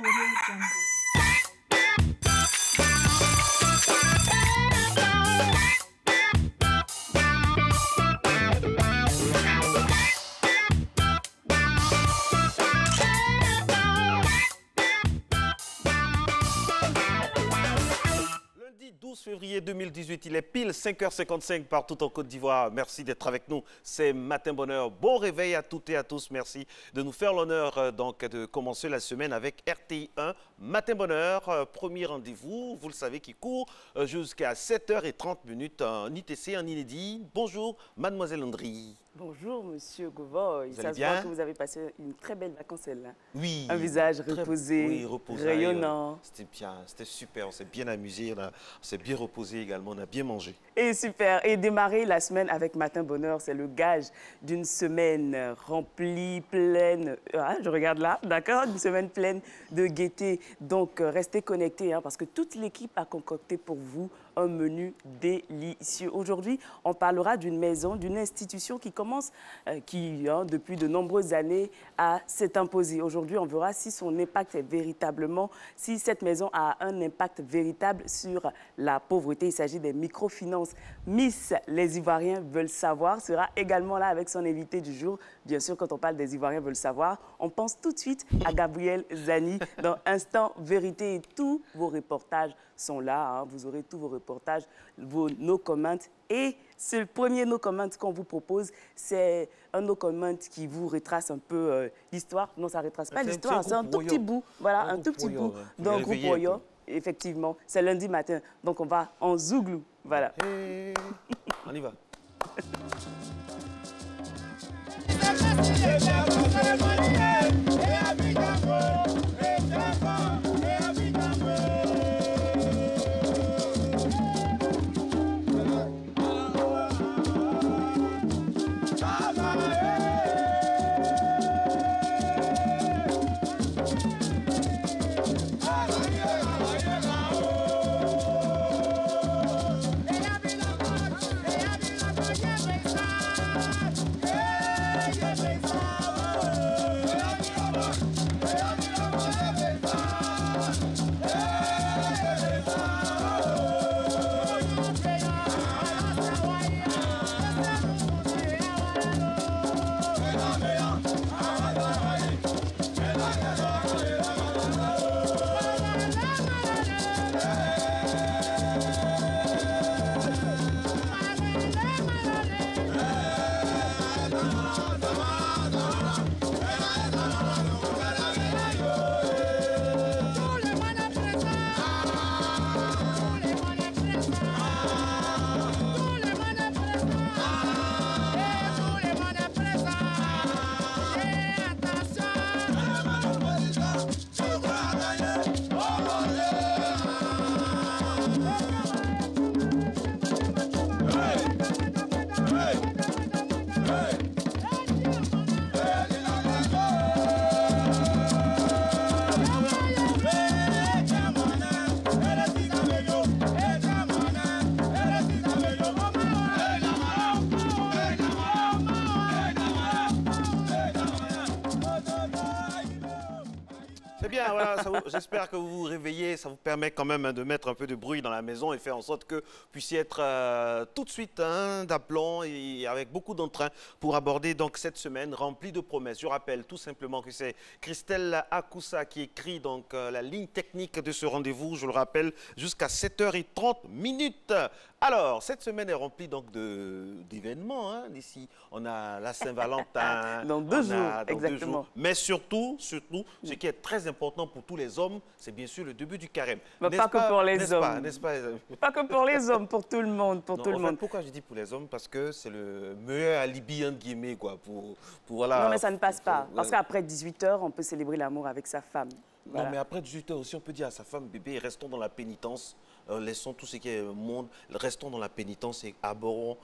Audio Jungle. Lundi 12 février 2018, il est pile 5h55 partout en Côte d'Ivoire. Merci d'être avec nous. C'est Matin Bonheur. Bon réveil à toutes et à tous. Merci de nous faire l'honneur donc de commencer la semaine avec RTI 1 Matin Bonheur. Premier rendez-vous, vous le savez, qui court jusqu'à 7h30 en ITC, en inédit. Bonjour, Mademoiselle Landry. Bonjour, Monsieur Gouvoy. Ça se voit que vous avez passé une très belle vacance, celle-là. Oui. Un visage reposé, oui, reposé, rayonnant. C'était bien, c'était super. On s'est bien amusé, on s'est bien reposé également, on a bien mangé. Et super. Et démarrer la semaine avec Matin Bonheur, c'est le gage d'une semaine remplie, pleine. Ah, je regarde là, d'accord? Une semaine pleine de gaieté. Donc, restez connectés, parce que toute l'équipe a concocté pour vous un menu délicieux. Aujourd'hui, on parlera d'une maison, d'une institution qui commence, depuis de nombreuses années, à s'être imposée. Aujourd'hui, on verra si son impact est véritablement, si cette maison a un impact véritable sur la pauvreté. Il s'agit des microfinances. Miss Les Ivoiriens veulent savoir sera également là avec son invité du jour. Bien sûr, quand on parle des Ivoiriens veulent savoir, on pense tout de suite à Gabriel Zani dans Instant Vérité. Et tous vos reportages sont là. Vous aurez tous vos reportages, nos comments. Et ce premier no comment qu'on vous propose, c'est un no comment qui vous retrace un peu l'histoire. Non, ça ne retrace pas l'histoire, c'est un tout petit bout. Voilà, un tout petit bout d'un groupe Oyo. Effectivement, c'est lundi matin. Donc, on va en zouglou. Voilà. Hey, on y va. Bien, voilà, j'espère que vous vous réveillez, ça vous permet quand même de mettre un peu de bruit dans la maison et faire en sorte que vous puissiez être tout de suite d'aplomb et avec beaucoup d'entrain pour aborder donc cette semaine remplie de promesses. Je rappelle tout simplement que c'est Christelle Akoussa qui écrit donc la ligne technique de ce rendez-vous, je le rappelle, jusqu'à 7h30. Alors, cette semaine est remplie donc d'événements. D'ici, on a la Saint-Valentin. Dans deux jours, exactement. Mais surtout, ce qui est très important pour tous les hommes, c'est bien sûr le début du carême. Pas que pour les hommes. N'est-ce pas, pas que pour les hommes, pour tout le monde. Pourquoi je dis pour les hommes? Parce que c'est le meilleur alibi, entre guillemets, quoi, voilà. Non, mais ça ne passe pas. Parce qu'après 18h, on peut célébrer l'amour avec sa femme. Voilà. Non, mais après 18h aussi, on peut dire à sa femme, bébé, restons dans la pénitence. Laissons tout ce qui est monde, restons dans la pénitence et abordons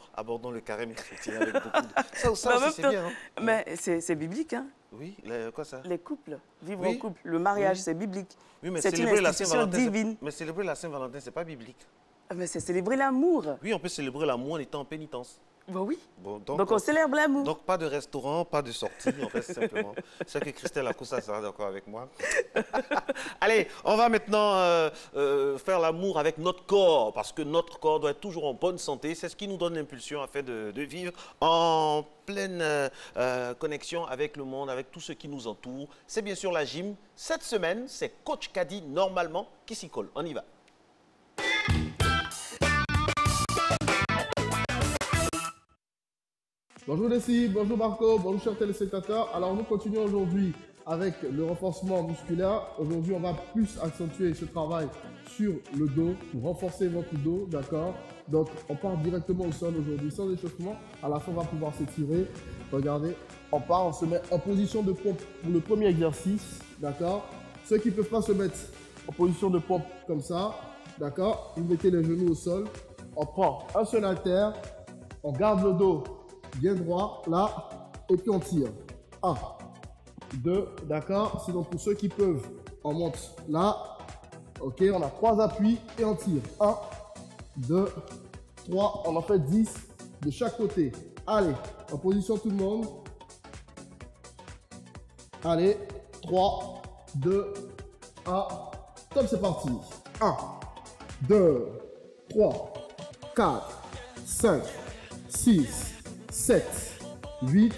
le carême chrétien avec beaucoup de... Ça aussi, c'est bien. Mais c'est biblique, Oui, quoi ça? Les couples, vivre en couple. Le mariage, c'est biblique. Oui, mais c'est une institution divine. Mais célébrer la Saint-Valentin, c'est pas biblique. Mais c'est célébrer l'amour. Oui, on peut célébrer l'amour en étant en pénitence. Bah oui. Bon, donc on célèbre l'amour. Donc pas de restaurant, pas de sortie, on reste simplement. C'est que Christelle Akoussa sera d'accord avec moi. Allez, on va maintenant faire l'amour avec notre corps, parce que notre corps doit être toujours en bonne santé. C'est ce qui nous donne l'impulsion afin de vivre en pleine connexion avec le monde, avec tout ce qui nous entoure. C'est bien sûr la gym. Cette semaine, c'est Coach Kadi, normalement, qui s'y colle. On y va. Bonjour Leslie, bonjour Marco, bonjour chers téléspectateurs. Alors nous continuons aujourd'hui avec le renforcement musculaire. Aujourd'hui on va plus accentuer ce travail sur le dos pour renforcer votre dos, d'accord? Donc on part directement au sol aujourd'hui sans échauffement. À la fin on va pouvoir s'étirer. Regardez, on part, on se met en position de pompe pour le premier exercice, d'accord? Ceux qui ne peuvent pas se mettre en position de pompe comme ça, d'accord? Vous mettez les genoux au sol, on prend un seul haltère, on garde le dos bien droit, là, et puis on tire. 1, 2, d'accord. Sinon, pour ceux qui peuvent, on monte là. Ok, on a 3 appuis et on tire. 1, 2, 3, on en fait 10 de chaque côté. Allez, en position tout le monde. Allez, 3, 2, 1, top, c'est parti. 1, 2, 3, 4, 5, 6, 7, 8,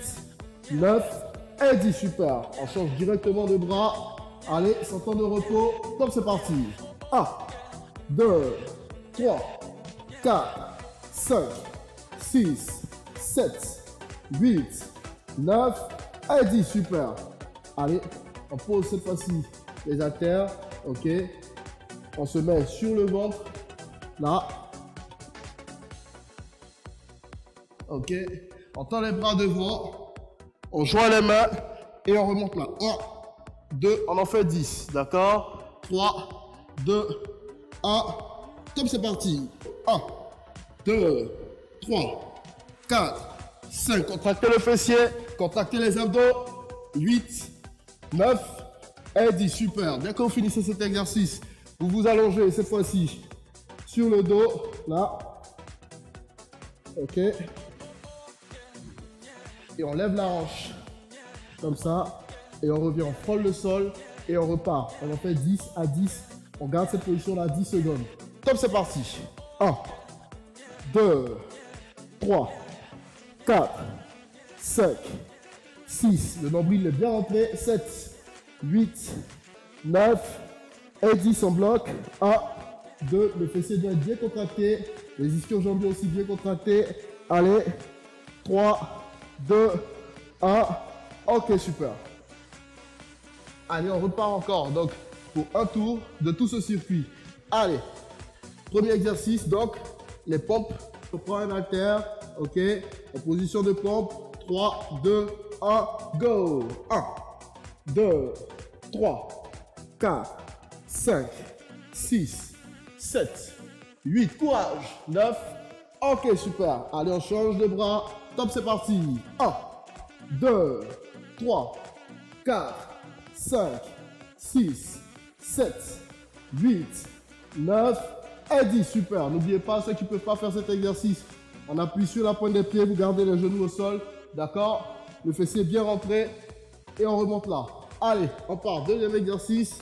9 et 10. Super. On change directement de bras. Allez, 100 temps de repos. Top, c'est parti. 1, 2, 3, 4, 5, 6, 7, 8, 9 et 10. Super. Allez, on pose cette fois-ci les haltères. Ok. On se met sur le ventre. Là. Ok, on tend les bras devant, on joint les mains et on remonte là. 1, 2, on en fait 10, d'accord? 3, 2, 1, top, c'est parti. 1, 2, 3, 4, 5, contractez le fessier, contractez les abdos, 8, 9 et 10, super. Dès que vous finissez cet exercice, vous vous allongez cette fois-ci sur le dos, là. Ok. Et on lève la hanche, comme ça, et on revient, on frôle le sol, et on repart. On en fait 10 à 10, on garde cette position-là 10 secondes. Top, c'est parti. 1, 2, 3, 4, 5, 6, le nombril est bien rentré, 7, 8, 9, et 10, on bloque. 1, 2, le fessier doit être bien contracté, les ischio-jambiers aussi bien contractés. Allez, 3, 2, 1, ok, super. Allez, on repart encore, donc, pour un tour de tout ce circuit. Allez, premier exercice, donc, les pompes. On prend un haltère, ok, en position de pompe. 3, 2, 1, go. 1, 2, 3, 4, 5, 6, 7, 8, courage. 9, ok, super. Allez, on change de bras. Top, c'est parti. 1, 2, 3, 4, 5, 6, 7, 8, 9 et 10. Super. N'oubliez pas, ceux qui ne peuvent pas faire cet exercice, on appuie sur la pointe des pieds, vous gardez les genoux au sol. D'accord? Le fessier bien rentré et on remonte là. Allez, on part. Deuxième exercice.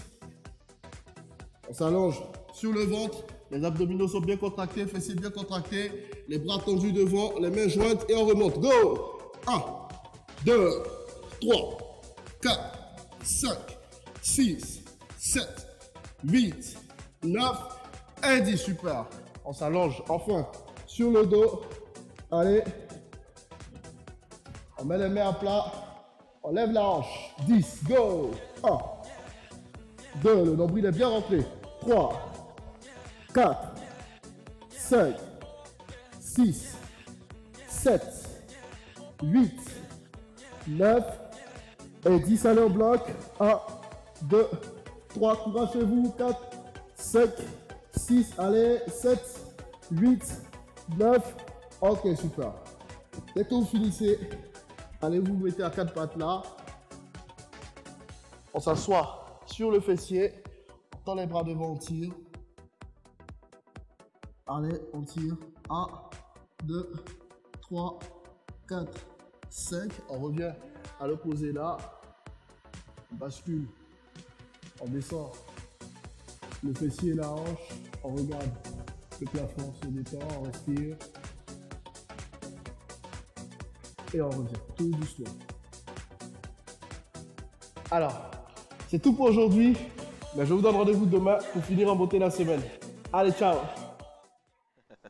On s'allonge sur le ventre. Les abdominaux sont bien contractés, fessiers bien contractés, les bras tendus devant, les mains jointes et on remonte. Go! 1, 2, 3, 4, 5, 6, 7, 8, 9 et 10. Super. On s'allonge enfin sur le dos. Allez. On met les mains à plat. On lève la hanche. 10, go! 1, 2, le nombril est bien rentré. 3, 4, 5, 6, 7, 8, 9 et 10. Allez, on bloque. 1, 2, 3, couragez-vous. 4, 5, 6, allez, 7, 8, 9. Ok, super. Dès que vous finissez, allez vous mettez à 4 pattes là. On s'assoit sur le fessier. On tend les bras devant, on tire. Allez, on tire. 1, 2, 3, 4, 5. On revient à l'opposé là. On bascule. On descend le fessier et la hanche, on regarde le plafond, on se détend, on respire. Et on revient tout doucement. Alors, c'est tout pour aujourd'hui. Mais je vous donne rendez-vous demain pour finir en beauté la semaine. Allez, ciao!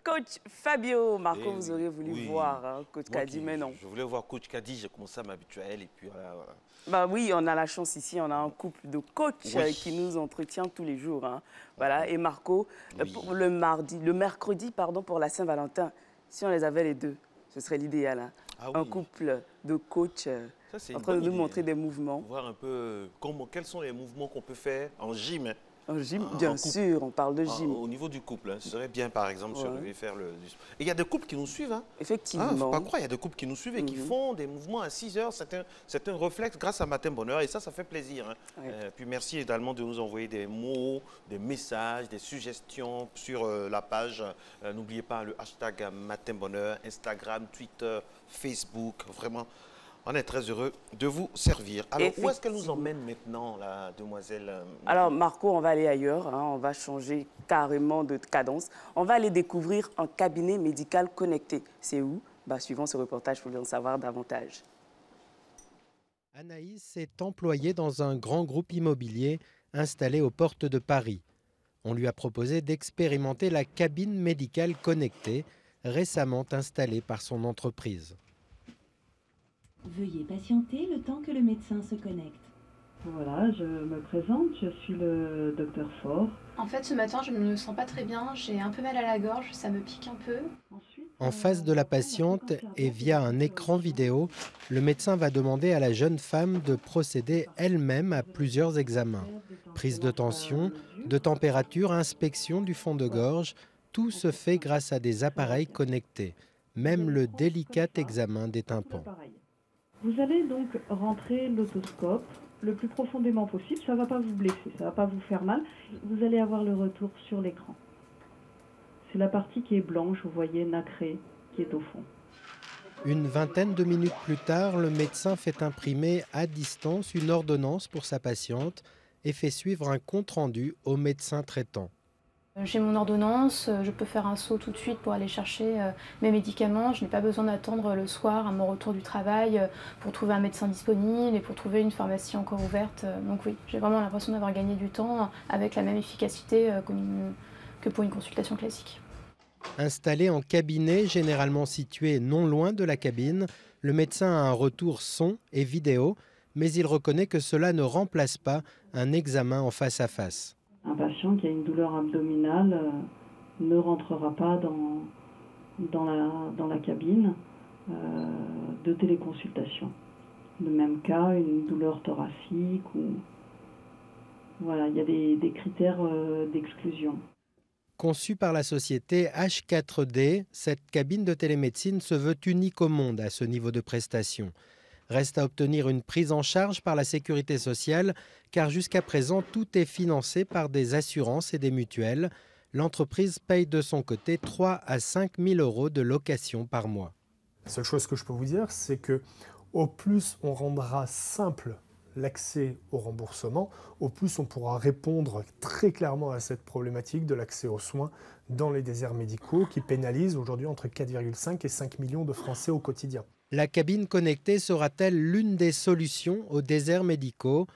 Coach Fabio, Marco, Eh vous oui, auriez voulu oui. voir hein, Coach Moi Kadi, mais non. Je voulais voir Coach Kadi, j'ai commencé à m'habituer à elle et puis voilà. Bah oui, on a la chance ici, on a un couple de coachs Oui. qui nous entretient tous les jours. Hein. Voilà, et Marco, Oui. pour le mercredi, pardon, pour la Saint-Valentin, si on les avait les deux, ce serait l'idéal. Hein. Ah Un oui. couple de coachs Ça, c'est en une train de bonne nous idée, montrer hein. des mouvements. Voir un peu quels sont les mouvements qu'on peut faire en gym. Hein. En gym, En bien couple. sûr, on parle de gym. Au niveau du couple, hein. Ce serait bien par exemple si on Ouais. devait faire le... Et il y a des couples qui nous suivent. Hein. Effectivement. Faut pas croire, il y a des couples qui nous suivent et qui font des mouvements à 6 heures. C'est un réflexe grâce à Matin Bonheur et ça fait plaisir. Hein. Ouais. Puis merci également de nous envoyer des mots, des messages, des suggestions sur la page. N'oubliez pas le hashtag Matin Bonheur, Instagram, Twitter, Facebook. Vraiment, on est très heureux de vous servir. Alors, où est-ce qu'elle nous emmène maintenant, la demoiselle Alors, Marco, on va aller ailleurs. Hein. On va changer carrément de cadence. On va aller découvrir un cabinet médical connecté. C'est où? Suivant ce reportage, pour en savoir davantage. Anaïs est employée dans un grand groupe immobilier installé aux portes de Paris. On lui a proposé d'expérimenter la cabine médicale connectée, récemment installée par son entreprise. Veuillez patienter le temps que le médecin se connecte. Voilà, je me présente, je suis le docteur Faure. En fait, ce matin, je ne me sens pas très bien, j'ai un peu mal à la gorge, ça me pique un peu. En face de la patiente et via un écran vidéo, le médecin va demander à la jeune femme de procéder elle-même à plusieurs examens. Prise de tension, de température, inspection du fond de gorge, tout se fait grâce à des appareils connectés, même le délicat examen des tympans. Vous allez donc rentrer l'otoscope le plus profondément possible, ça ne va pas vous blesser, ça ne va pas vous faire mal. Vous allez avoir le retour sur l'écran. C'est la partie qui est blanche, vous voyez, nacrée, qui est au fond. Une vingtaine de minutes plus tard, le médecin fait imprimer à distance une ordonnance pour sa patiente et fait suivre un compte-rendu au médecin traitant. J'ai mon ordonnance, je peux faire un saut tout de suite pour aller chercher mes médicaments. Je n'ai pas besoin d'attendre le soir à mon retour du travail pour trouver un médecin disponible et pour trouver une pharmacie encore ouverte. Donc oui, j'ai vraiment l'impression d'avoir gagné du temps avec la même efficacité que pour une consultation classique. Installé en cabinet, généralement situé non loin de la cabine, le médecin a un retour son et vidéo, mais il reconnaît que cela ne remplace pas un examen en face à face. Un patient qui a une douleur abdominale ne rentrera pas dans la cabine de téléconsultation. De même cas, une douleur thoracique voilà, il y a des critères d'exclusion. Conçue par la société H4D, cette cabine de télémédecine se veut unique au monde à ce niveau de prestation. Reste à obtenir une prise en charge par la sécurité sociale, car jusqu'à présent, tout est financé par des assurances et des mutuelles. L'entreprise paye de son côté 3 à 5 000 euros de location par mois. La seule chose que je peux vous dire, c'est que au plus on rendra simple l'accès au remboursement, au plus on pourra répondre très clairement à cette problématique de l'accès aux soins dans les déserts médicaux qui pénalisent aujourd'hui entre 4,5 et 5 millions de Français au quotidien. La cabine connectée sera-t-elle l'une des solutions aux déserts médicaux?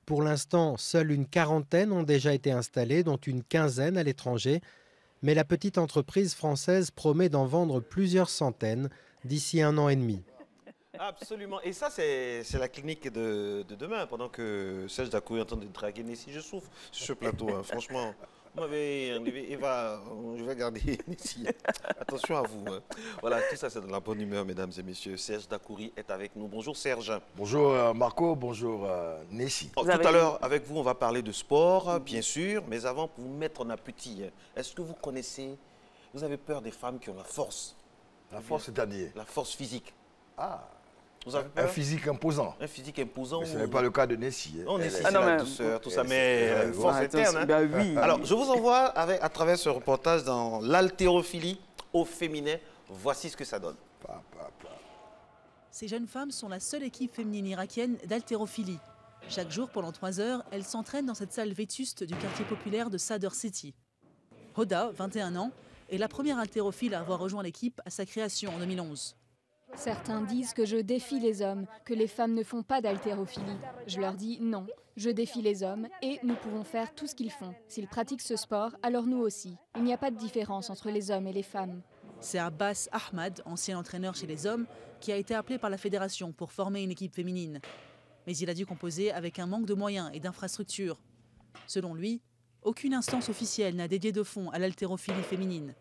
Pour l'instant, seule une quarantaine ont déjà été installées, dont une quinzaine à l'étranger. Mais la petite entreprise française promet d'en vendre plusieurs centaines d'ici 1 an et demi. Absolument. Et ça, c'est la clinique de demain, pendant que Serge Dacoury est en train de draguer Nessie. Je souffre sur ce plateau, hein. Franchement. Eva, je vais garder Nessie. Attention à vous. Hein. Voilà, tout ça, c'est de la bonne humeur, mesdames et messieurs. Serge Dacoury est avec nous. Bonjour, Serge. Bonjour, Marco. Bonjour, Nessie. Tout à l'heure, avec vous, on va parler de sport, bien sûr. Mais avant, pour vous mettre en appétit, est-ce que vous connaissez, vous avez peur des femmes qui ont la force? La force, c'est-à-dire? La force physique. Ah. Vous avez peur? Un physique imposant. Un physique imposant. Mais ce n'est pas le cas de Nessie. Non, Nessie, Ah, c'est non, la mais- douceur, tout ça, mais une force interne. Hein. Ben oui. Alors, je vous envoie à travers ce reportage dans l'haltérophilie au féminin. Voici ce que ça donne. Pa, pa, pa. Ces jeunes femmes sont la seule équipe féminine irakienne d'haltérophilie. Chaque jour, pendant 3 heures, elle s'entraîne dans cette salle vétuste du quartier populaire de Sadr City. Hoda, 21 ans, est la première haltérophile à avoir rejoint l'équipe à sa création en 2011. Certains disent que je défie les hommes, que les femmes ne font pas d'haltérophilie. Je leur dis non, je défie les hommes et nous pouvons faire tout ce qu'ils font. S'ils pratiquent ce sport, alors nous aussi. Il n'y a pas de différence entre les hommes et les femmes. C'est Abbas Ahmad, ancien entraîneur chez les hommes, qui a été appelé par la fédération pour former une équipe féminine. Mais il a dû composer avec un manque de moyens et d'infrastructures. Selon lui, aucune instance officielle n'a dédié de fonds à l'haltérophilie féminine.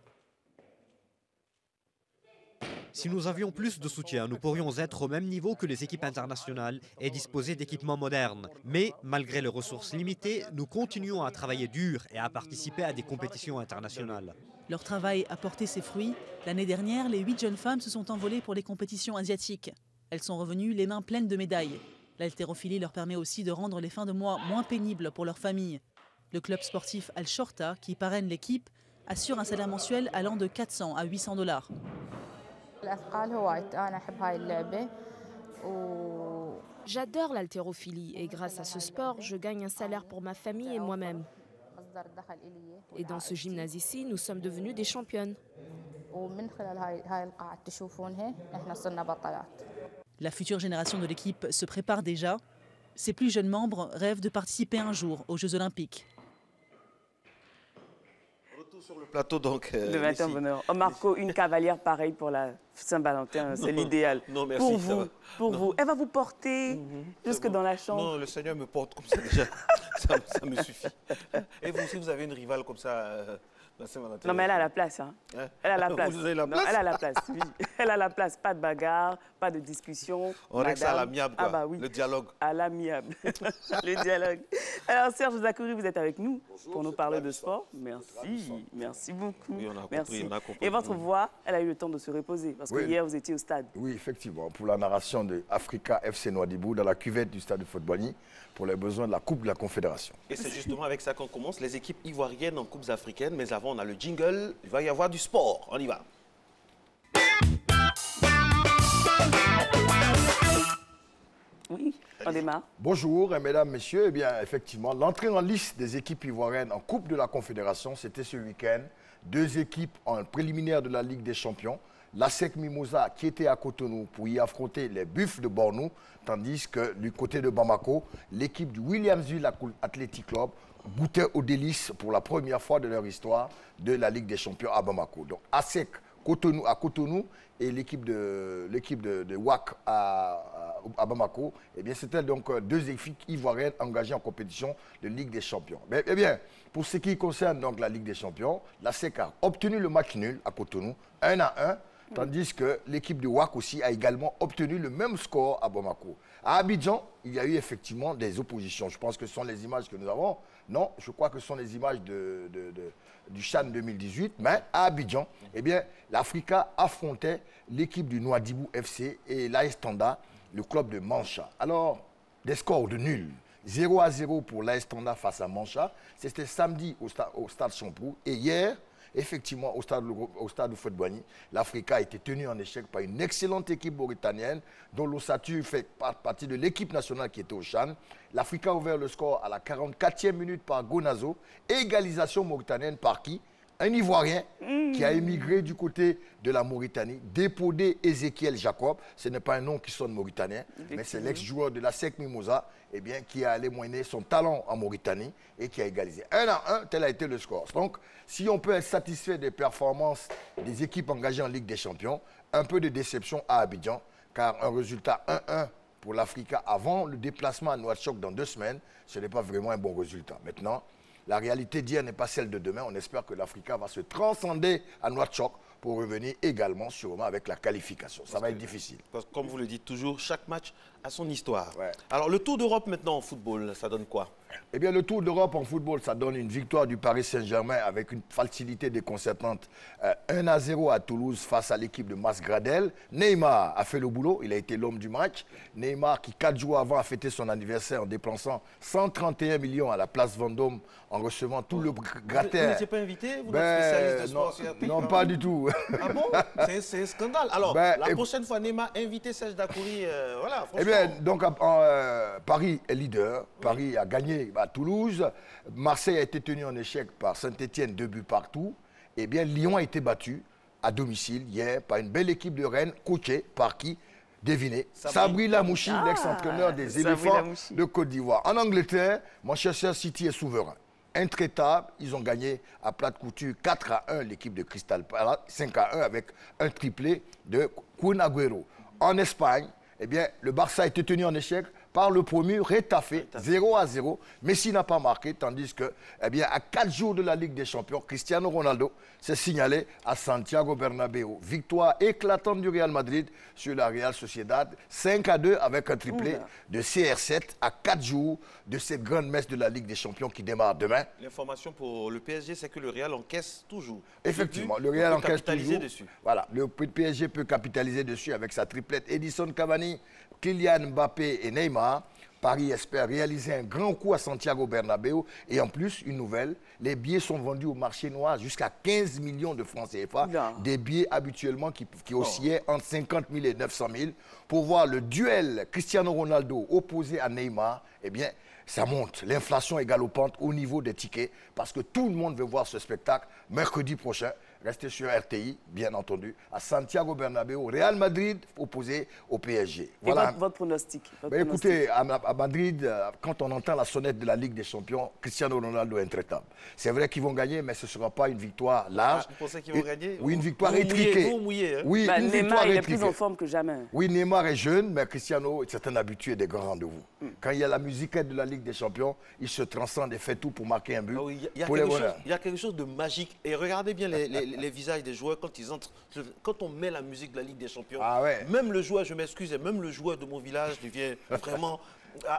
Si nous avions plus de soutien, nous pourrions être au même niveau que les équipes internationales et disposer d'équipements modernes. Mais, malgré les ressources limitées, nous continuons à travailler dur et à participer à des compétitions internationales. Leur travail a porté ses fruits. L'année dernière, les 8 jeunes femmes se sont envolées pour les compétitions asiatiques. Elles sont revenues les mains pleines de médailles. L'haltérophilie leur permet aussi de rendre les fins de mois moins pénibles pour leurs familles. Le club sportif Al-Shorta, qui parraine l'équipe, assure un salaire mensuel allant de 400 à 800 $. J'adore l'haltérophilie et grâce à ce sport, je gagne un salaire pour ma famille et moi-même. Et dans ce gymnase ici, nous sommes devenus des championnes. La future génération de l'équipe se prépare déjà. Ses plus jeunes membres rêvent de participer un jour aux Jeux Olympiques. Sur le plateau, donc. De Matin Bonheur. Oh, Marco, une cavalière pareille pour la Saint-Valentin, c'est l'idéal. Non, merci. Pour vous, vous. Elle va vous porter jusque dans la chambre. Non, le Seigneur me porte comme ça déjà. ça me suffit. Et vous aussi, vous avez une rivale comme ça la Saint-Valentin? Non, mais elle a la place. Hein. Elle a la place. Vous avez la place? Non, elle a la place, oui. Elle a la place. Pas de bagarre, pas de discussion. On règle ça à l'amiable, quoi. Ah bah oui. Le dialogue. À l'amiable. Le dialogue. Alors, Serge Zakoury, vous êtes avec nous pour nous parler de sport. Merci. Merci beaucoup. Oui, on a Merci. compris, on a compris. Et votre voix, elle a eu le temps de se reposer parce que hier, vous étiez au stade. Oui, effectivement. Pour la narration de Africa FC Nouadhibou dans la cuvette du stade de Fort-Boigny pour les besoins de la Coupe de la Confédération. Et c'est justement avec ça qu'on commence. Les équipes ivoiriennes en Coupes africaines. Mais avant, on a le jingle. Il va y avoir du sport. On y va. Oui, on démarre. Bonjour, mesdames, messieurs. Eh bien, effectivement, l'entrée en liste des équipes ivoiriennes en Coupe de la Confédération, c'était ce week-end. 2 équipes en préliminaire de la Ligue des Champions. L'ASEC Mimosa qui était à Cotonou pour y affronter les Buffs de Bornou, tandis que du côté de Bamako, l'équipe du Williamsville Athletic Club goûtait aux délices pour la première fois de leur histoire de la Ligue des Champions à Bamako. Donc ASEC à Cotonou et l'équipe de WAC à Bamako, eh bien c'était donc 2 équipes ivoiriennes engagées en compétition de Ligue des Champions. Mais, eh bien, pour ce qui concerne donc la Ligue des Champions, l'ASEC a obtenu le match nul à Cotonou, 1-1. Tandis que l'équipe de WAC aussi a également obtenu le même score à Bamako. À Abidjan, il y a eu effectivement des oppositions. Je pense que ce sont les images que nous avons. Non, je crois que ce sont les images du CHAN 2018. Mais à Abidjan, eh bien, l'Africa affrontait l'équipe du Nouadhibou FC et l'AS Tanda, le club de Mancha. Alors, des scores de nul. 0-0 pour l'AS Tanda face à Mancha. C'était samedi au stade Champrou. Et hier, effectivement, au stade de Fort-Boigny, l'Africa a été tenu en échec par une excellente équipe mauritanienne dont l'Ossature fait partie de l'équipe nationale qui était au CHAN. L'Africa a ouvert le score à la 44e minute par Gonazo. Égalisation mauritanienne par qui? Un Ivoirien qui a émigré du côté de la Mauritanie, Dépodé Ezekiel Jacob. Ce n'est pas un nom qui sonne mauritanien, mais c'est l'ex-joueur de l'ASEC Mimosa qui a allé moyenner son talent en Mauritanie et qui a égalisé. 1-1, tel a été le score. Donc, si on peut être satisfait des performances des équipes engagées en Ligue des Champions, un peu de déception à Abidjan, car un résultat 1-1 pour l'Africa avant le déplacement à Nouakchott dans 2 semaines, ce n'est pas vraiment un bon résultat. Maintenant, la réalité d'hier n'est pas celle de demain. On espère que l'Africa va se transcender à Nouakchott pour revenir également sûrement avec la qualification. Ça va être difficile. Parce que comme vous le dites toujours, chaque match a son histoire. Ouais. Alors le Tour d'Europe maintenant en football, ça donne quoi? Eh bien, le Tour d'Europe en football, ça donne une victoire du Paris Saint-Germain avec une facilité déconcertante. 1-0 à Toulouse face à l'équipe de Mas Gradel. Neymar a fait le boulot, il a été l'homme du match. Neymar qui 4 jours avant a fêté son anniversaire en dépensant 131 millions à la place Vendôme en recevant tout le gratin. Vous n'étiez pas invité? Vous n'êtes spécialiste de sport? Non, pas du tout. Ah bon? C'est un scandale. Alors, Ben, la prochaine fois, Neymar, invitez Serge Dacoury. Voilà, franchement. Eh bien, donc, Paris est leader. Paris a gagné à Toulouse. Marseille a été tenu en échec par Saint-Etienne, 2 buts partout. Eh bien, Lyon a été battu à domicile hier par une belle équipe de Rennes, coachée par qui? Devinez, Sabri Lamouchi, l'ex-entraîneur des éléphants de Côte d'Ivoire. En Angleterre, Manchester City est souverain. Intraitable, ils ont gagné à plate couture 4-1 l'équipe de Crystal Palace, 5-1 avec un triplé de Kun Agüero. En Espagne, eh bien, le Barça a été tenu en échec par le promu Retafe, 0-0. Messi n'a pas marqué, tandis que, eh bien, à 4 jours de la Ligue des Champions, Cristiano Ronaldo s'est signalé à Santiago Bernabéu. Victoire éclatante du Real Madrid sur la Real Sociedad, 5-2 avec un triplé de CR7 à 4 jours de cette grande messe de la Ligue des Champions qui démarre demain. L'information pour le PSG, c'est que le Real encaisse toujours. Effectivement, le Real encaisse toujours. Dessus. Voilà, le PSG peut capitaliser dessus avec sa triplette Edison Cavani, Kylian Mbappé et Neymar. Paris espère réaliser un grand coup à Santiago Bernabéu. Et en plus, une nouvelle, les billets sont vendus au marché noir jusqu'à 15 millions de francs CFA. Des billets habituellement qui oscillaient entre 50 000 et 900 000. Pour voir le duel Cristiano Ronaldo opposé à Neymar, eh bien, ça monte. L'inflation est galopante au niveau des tickets parce que tout le monde veut voir ce spectacle mercredi prochain. Restez sur RTI, bien entendu, à Santiago Bernabéu, Real Madrid opposé au PSG. Voilà. Et votre pronostic, écoutez, à Madrid, quand on entend la sonnette de la Ligue des Champions, Cristiano Ronaldo est intraitable. C'est vrai qu'ils vont gagner, mais ce ne sera pas une victoire large. Vous pensez qu'ils vont gagner? Oui, une victoire étriquée. Vous mouillez, hein? Oui, une Neymar, il est plus en forme que jamais. Oui, Neymar est jeune, mais Cristiano est un habitué des grands rendez-vous. Quand il y a la musiquette de la Ligue des Champions, il se transcende et fait tout pour marquer un but. Ah oui, il y a quelque chose de magique. Et regardez bien les visages des joueurs quand ils entrent. Quand on met la musique de la Ligue des Champions, même le joueur, je m'excuse, même le joueur de mon village devient vraiment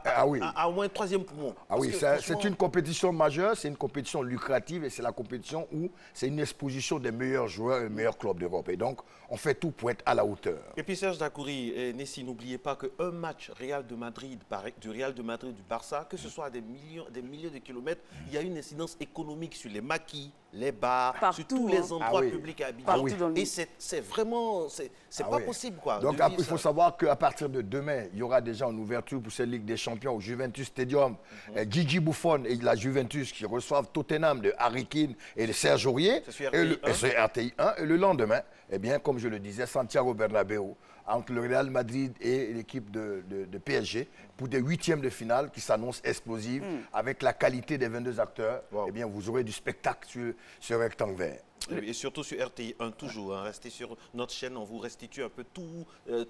à au moins 3e poumon. Ah oui, c'est une compétition majeure, c'est une compétition lucrative et c'est la compétition où c'est une exposition des meilleurs joueurs et des meilleurs clubs d'Europe. Et donc, on fait tout pour être à la hauteur. Et puis Serge Dacoury et Nessi, n'oubliez pas qu'un match Real de Madrid, du Real de Madrid du Barça, que ce soit à des milliers de kilomètres, il y a une incidence économique sur les maquis, les bars, sur tous les endroits publics à Abidjan. Et c'est vraiment, c'est pas possible, quoi. Donc il faut savoir qu'à partir de demain, il y aura déjà une ouverture pour cette Ligue des Champions au Juventus Stadium. Gigi Buffon et la Juventus qui reçoivent Tottenham de Harry Kane et de Serge Aurier. C'est RTI 1. Et le lendemain, eh bien, comme je le disais, Santiago Bernabéu, entre le Real Madrid et l'équipe de PSG, pour des 8e de finale qui s'annoncent explosives, avec la qualité des 22 acteurs, eh bien, vous aurez du spectacle sur ce rectangle vert. Et surtout sur RTI 1 toujours, restez sur notre chaîne, on vous restitue un peu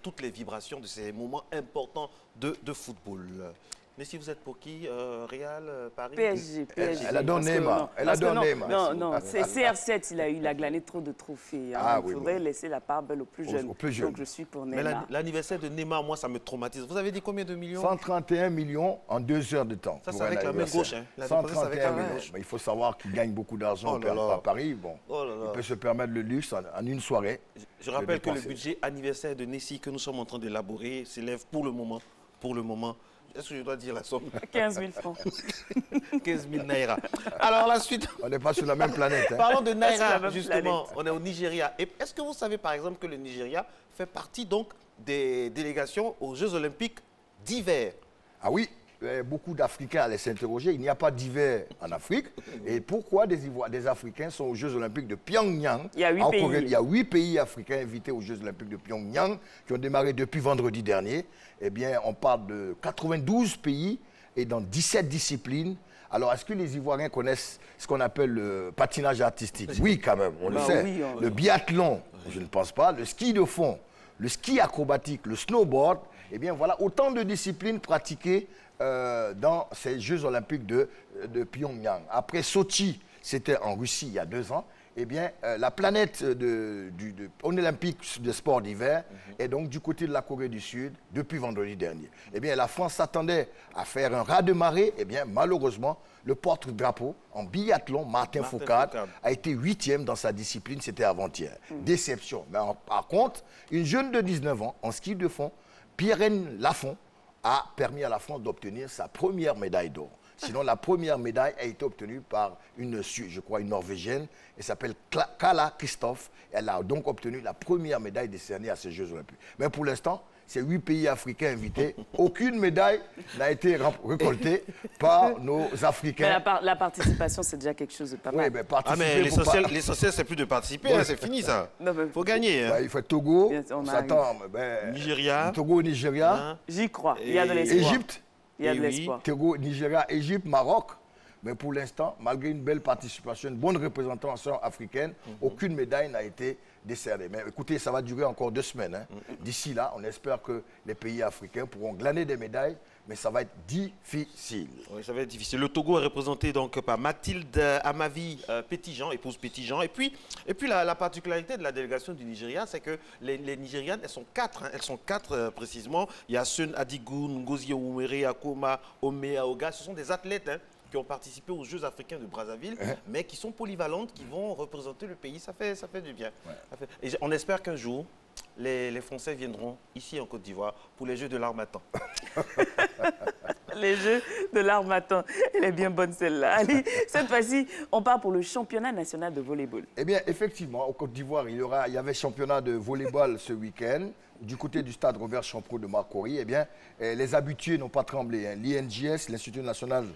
toutes les vibrations de ces moments importants de football. Mais si vous êtes pour qui? Real, Paris? PSG. Elle a donné Neymar. Non, c'est CR7, il a glané trop de trophées. Il faudrait laisser la part belle aux plus jeunes. Donc je suis pour Neymar. Mais l'anniversaire de Neymar, moi, ça me traumatise. Vous avez dit combien de millions? 131 millions en 2 heures de temps. Ça, c'est avec la main gauche. 131 millions. Il faut savoir qu'il gagne beaucoup d'argent à Paris. Bon, il peut se permettre le luxe en une soirée. Je rappelle que le budget anniversaire de Nessi que nous sommes en train d'élaborer s'élève pour le moment. Est-ce que je dois dire la somme? 15 000 francs. 15 000 naira. Alors la suite. On n'est pas sur la même planète. Parlons de naira, justement. On est au Nigeria. Et est-ce que vous savez, par exemple, que le Nigeria fait partie donc des délégations aux Jeux Olympiques d'hiver? Ah oui, beaucoup d'Africains allaient s'interroger. Il n'y a pas d'hiver en Afrique. Et pourquoi des Africains sont aux Jeux Olympiques de Pyongyang? Il y a 8 pays. Il y a 8 pays africains invités aux Jeux Olympiques de Pyongyang qui ont démarré depuis vendredi dernier. Eh bien, on parle de 92 pays et dans 17 disciplines. Alors, est-ce que les Ivoiriens connaissent ce qu'on appelle le patinage artistique? Oui, quand même, on le sait. Oui, le biathlon, je ne pense pas. Le ski de fond, le ski acrobatique, le snowboard. Eh bien, voilà autant de disciplines pratiquées dans ces Jeux Olympiques de Pyongyang. Après Sochi, c'était en Russie il y a 2 ans. Eh bien, la planète olympique de sport d'hiver est donc du côté de la Corée du Sud depuis vendredi dernier. Eh bien, la France s'attendait à faire un raz-de-marée. Eh bien, malheureusement, le porte-drapeau en biathlon, Martin Fourcade, a été 8e dans sa discipline. C'était avant-hier. Déception. Mais par contre, une jeune de 19 ans en ski de fond, Pierrenne Lafont, a permis à la France d'obtenir sa première médaille d'or. Sinon, la première médaille a été obtenue par je crois, une Norvégienne. Elle s'appelle Kala Christophe. Elle a donc obtenu la première médaille décernée à ces Jeux Olympiques. Mais pour l'instant, c'est 8 pays africains invités. Aucune médaille n'a été récoltée par nos Africains. Mais la participation, c'est déjà quelque chose de pas mal. Oui, mais participer, l'essentiel, c'est plus de participer, hein, c'est fini ça. Il faut gagner. Hein. Il faut Togo, Nigeria. Togo, Nigeria. Hein? J'y crois, il y a de l'espoir. Égypte. Il y a de l'espoir. Togo, Nigeria, Égypte, Maroc. Mais pour l'instant, malgré une belle participation, une bonne représentation africaine, aucune médaille n'a été décernée. Mais écoutez, ça va durer encore 2 semaines. Hein. D'ici là, on espère que les pays africains pourront glaner des médailles, mais ça va être difficile. Oui, ça va être difficile. Le Togo est représenté donc par Mathilde Amavi Petitjean, épouse Petitjean. Et puis la particularité de la délégation du Nigeria, c'est que les Nigérianes, elles sont 4. Hein. Elles sont 4 précisément. Il y a Sun Adigun, Ngozi Oumere, Akoma, Ome Aoga. Ce sont des athlètes hein, qui ont participé aux Jeux africains de Brazzaville, mais qui sont polyvalentes, qui vont représenter le pays. Ça fait du bien. Ouais. Et on espère qu'un jour, les Français viendront ici en Côte d'Ivoire pour les Jeux de l'Harmattan. Les Jeux de l'Harmattan. Elle est bien bonne celle-là. Allez, cette fois-ci, on part pour le championnat national de volleyball. Eh bien, effectivement, au Côte d'Ivoire, il y avait championnat de volleyball ce week-end. Du côté du stade Robert Champrou de Marcory, eh bien, les habitués n'ont pas tremblé. Hein. L'INJS, l'Institut national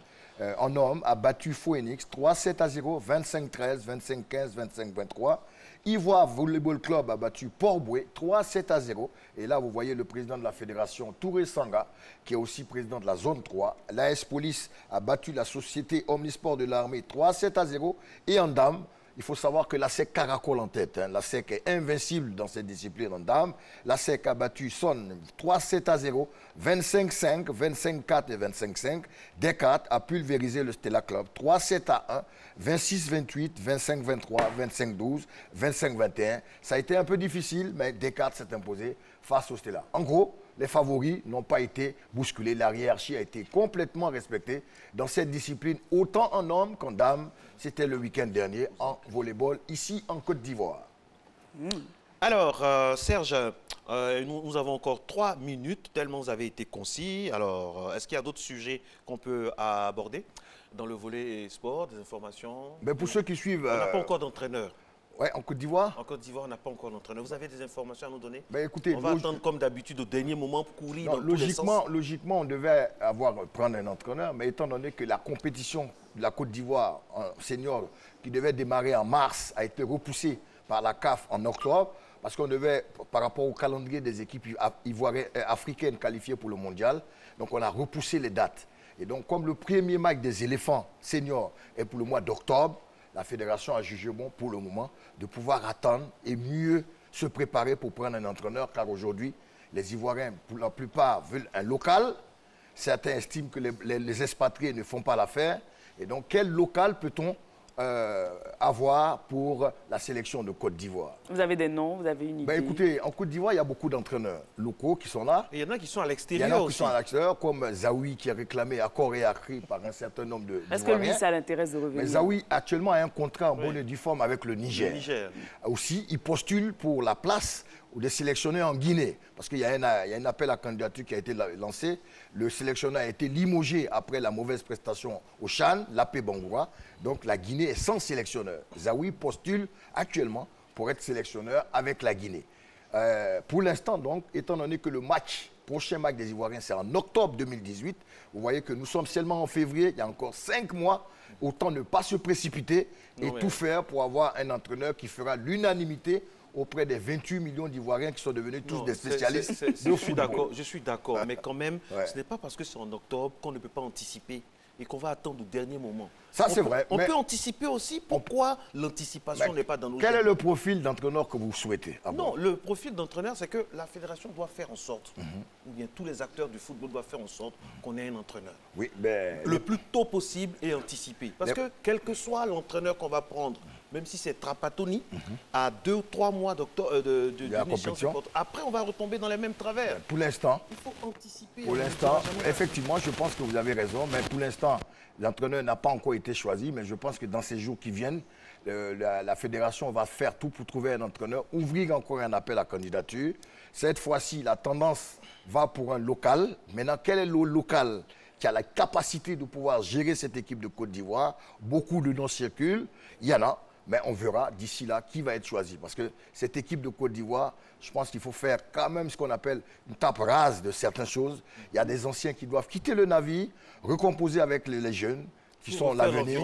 en hommes, a battu Phoenix 3-7-0, 25-13, 25-15, 25-23. Ivoire Volleyball Club a battu Port-Boué 3-7-0. Et là, vous voyez le président de la fédération, Touré Sanga, qui est aussi président de la zone 3. L'AS Police a battu la société Omnisport de l'armée 3-7-0. Et en dames, il faut savoir que la SEC caracole en tête. Hein. La SEC est invincible dans cette discipline en dames. La SEC a battu Son 3-7-0, 25-5, 25-4 et 25-5. Descartes a pulvérisé le Stella Club 3-7-1, 26-28, 25-23, 25-12, 25-21. Ça a été un peu difficile, mais Descartes s'est imposé face au Stella. En gros, les favoris n'ont pas été bousculés. La hiérarchie a été complètement respectée dans cette discipline, autant en hommes qu'en dames. C'était le week-end dernier en volleyball, ici en Côte d'Ivoire. Alors, Serge, nous avons encore 3 minutes, tellement vous avez été concis. Alors, est-ce qu'il y a d'autres sujets qu'on peut aborder dans le volet sport, des informations? Mais pour ceux qui suivent... On n'a pas encore d'entraîneur. Oui, en Côte d'Ivoire. En Côte d'Ivoire, on n'a pas encore d'entraîneur. Vous avez des informations à nous donner? Ben, écoutez, on va attendre comme d'habitude au dernier moment pour courir dans tous les sens. Logiquement, on devait prendre un entraîneur, mais étant donné que la compétition de la Côte d'Ivoire en senior, qui devait démarrer en mars, a été repoussée par la CAF en octobre, parce qu'on devait, par rapport au calendrier des équipes africaines qualifiées pour le mondial, donc on a repoussé les dates. Et donc, comme le premier match des éléphants seniors est pour le mois d'octobre, la fédération a jugé bon pour le moment de pouvoir attendre et mieux se préparer pour prendre un entraîneur, car aujourd'hui, les Ivoiriens, pour la plupart, veulent un local. Certains estiment que les expatriés ne font pas l'affaire. Et donc, quel local peut-on avoir pour la sélection de Côte d'Ivoire? Vous avez des noms, vous avez une idée? Ben, écoutez, en Côte d'Ivoire, il y a beaucoup d'entraîneurs locaux qui sont là. Et il y en a qui sont à l'extérieur. Il y en a qui sont à l'extérieur, comme Zawi, qui est réclamé à corps et à cri par un certain nombre de Est-ce que lui, ça l'intéresse de revenir? Mais Zawi, actuellement, a un contrat en bonne et due forme avec le Niger. Aussi, il postule pour la place ou des sélectionneurs en Guinée. Parce qu'il y a un appel à candidature qui a été lancé. Le sélectionneur a été limogé après la mauvaise prestation au Chan, l'AP Bangoura. Donc la Guinée est sans sélectionneur. Zawi postule actuellement pour être sélectionneur avec la Guinée. Pour l'instant, donc, étant donné que le prochain match des Ivoiriens, c'est en octobre 2018, vous voyez que nous sommes seulement en février, il y a encore 5 mois. Autant ne pas se précipiter et tout faire pour avoir un entraîneur qui fera l'unanimité auprès des 28 millions d'Ivoiriens qui sont devenus tous des spécialistes de football. Je suis d'accord, mais quand même, ce n'est pas parce que c'est en octobre qu'on ne peut pas anticiper et qu'on va attendre au dernier moment. Ça, c'est vrai. On peut anticiper aussi. Pourquoi l'anticipation n'est pas dans nos... Quel est le profil d'entraîneur que vous souhaitez? Non, le profil d'entraîneur, c'est que la fédération doit faire en sorte, ou bien tous les acteurs du football doivent faire en sorte qu'on ait un entraîneur. Oui, mais... Le plus tôt possible et anticipé. Parce que quel que soit l'entraîneur qu'on va prendre, même si c'est Trapattoni, à 2 ou 3 mois d'une compétition, après on va retomber dans les mêmes travers. Pour l'instant, il faut anticiper. Pour l'instant, effectivement, je pense que vous avez raison, mais pour l'instant, l'entraîneur n'a pas encore été choisi, mais je pense que dans ces jours qui viennent, la fédération va faire tout pour trouver un entraîneur, ouvrir encore un appel à candidature. Cette fois-ci, la tendance va pour un local. Maintenant, quel est le local qui a la capacité de pouvoir gérer cette équipe de Côte d'Ivoire. Beaucoup de noms circulent, il y en a, mais on verra d'ici là qui va être choisi. Parce que cette équipe de Côte d'Ivoire, je pense qu'il faut faire quand même ce qu'on appelle une tape rase de certaines choses. Il y a des anciens qui doivent quitter le navire, recomposer avec les jeunes, qui sont l'avenir.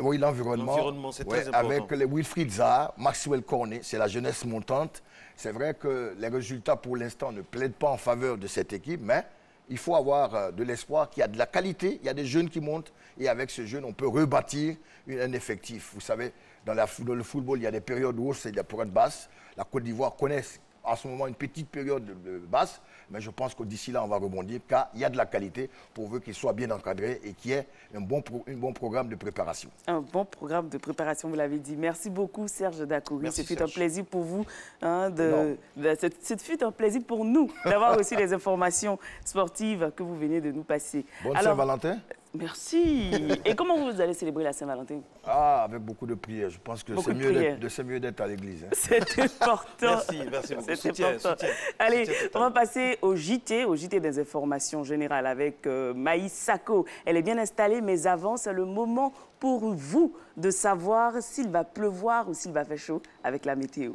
Oui, l'environnement. L'environnement, c'est très important. Avec les Wilfried Zaha, Maxwell Cornet, c'est la jeunesse montante. C'est vrai que les résultats pour l'instant ne plaident pas en faveur de cette équipe, mais il faut avoir de l'espoir, qu'il y a de la qualité, il y a des jeunes qui montent, et avec ces jeunes, on peut rebâtir un effectif. Vous savez, dans le football, il y a des périodes hausses et des périodes basses. La Côte d'Ivoire connaît en ce moment une petite période basse, mais je pense que d'ici là, on va rebondir, car il y a de la qualité, pourvu qu'il soit bien encadré et qu'il y ait un bon programme de préparation. Un bon programme de préparation, vous l'avez dit. Merci beaucoup, Serge Dacoury. Ce fut un plaisir pour vous. Ce fut un plaisir pour nous d'avoir aussi les informations sportives que vous venez de nous passer. Bonne Saint-Valentin. Merci. Et comment vous allez célébrer la Saint-Valentin? Ah, avec beaucoup de prières. Je pense que c'est mieux d'être à l'église. Hein. C'est important. Merci beaucoup. C'est important. Allez, on va passer au JT des informations générales avec Maïs Sako. Elle est bien installée, mais avant, c'est le moment pour vous de savoir s'il va pleuvoir ou s'il va faire chaud avec la météo.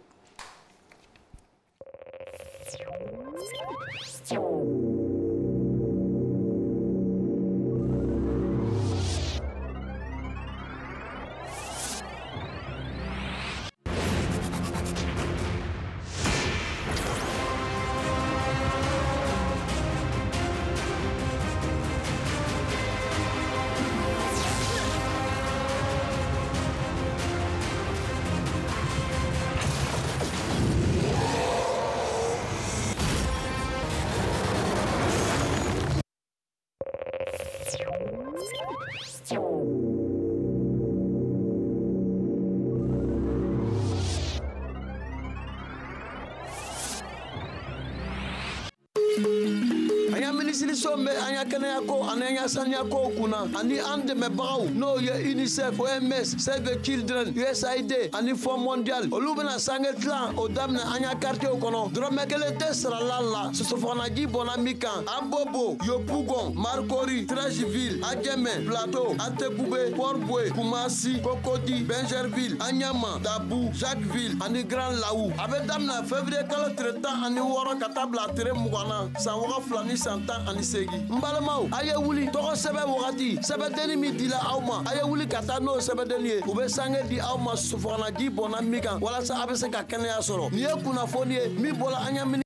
Sombe anya kɛnɛya ko ani anya saniya ko kunna ani an dɛmɛbagaw n'o ye UNICEF, OMS, Save the Children, USAID ani Fonds Mondial olu bɛna sange tilan o daminɛ an ya quartierw kɔnɔ dɔrɔmɛ kelen tɛ sarala la sosofaganaji bɔnna min kan Abobo, Yopougon, Marcory, Treichville, Adjamé, Plateau, Antekube, Port-Boué, Koumassi, Cocody, Bingerville, Agnama, Dabou, Jacquesville ani Grand Laou a bɛ daminɛ février kalo tile 16 ka taa bila tile 20 na san waga 2 ni san 10 ani segi Mbalamaw a ye wuli tɔgɔ sɛbɛn wagati sɛbɛndenni min dila aw ma a ye wuli ka taa n'o sɛbɛndenni ye u bɛ sange di aw ma sosofaganaji bɔnna min kan walasa a bɛ se ka kɛnɛya sɔrɔ nin ye kunnafoni ye min bɔra an ɲa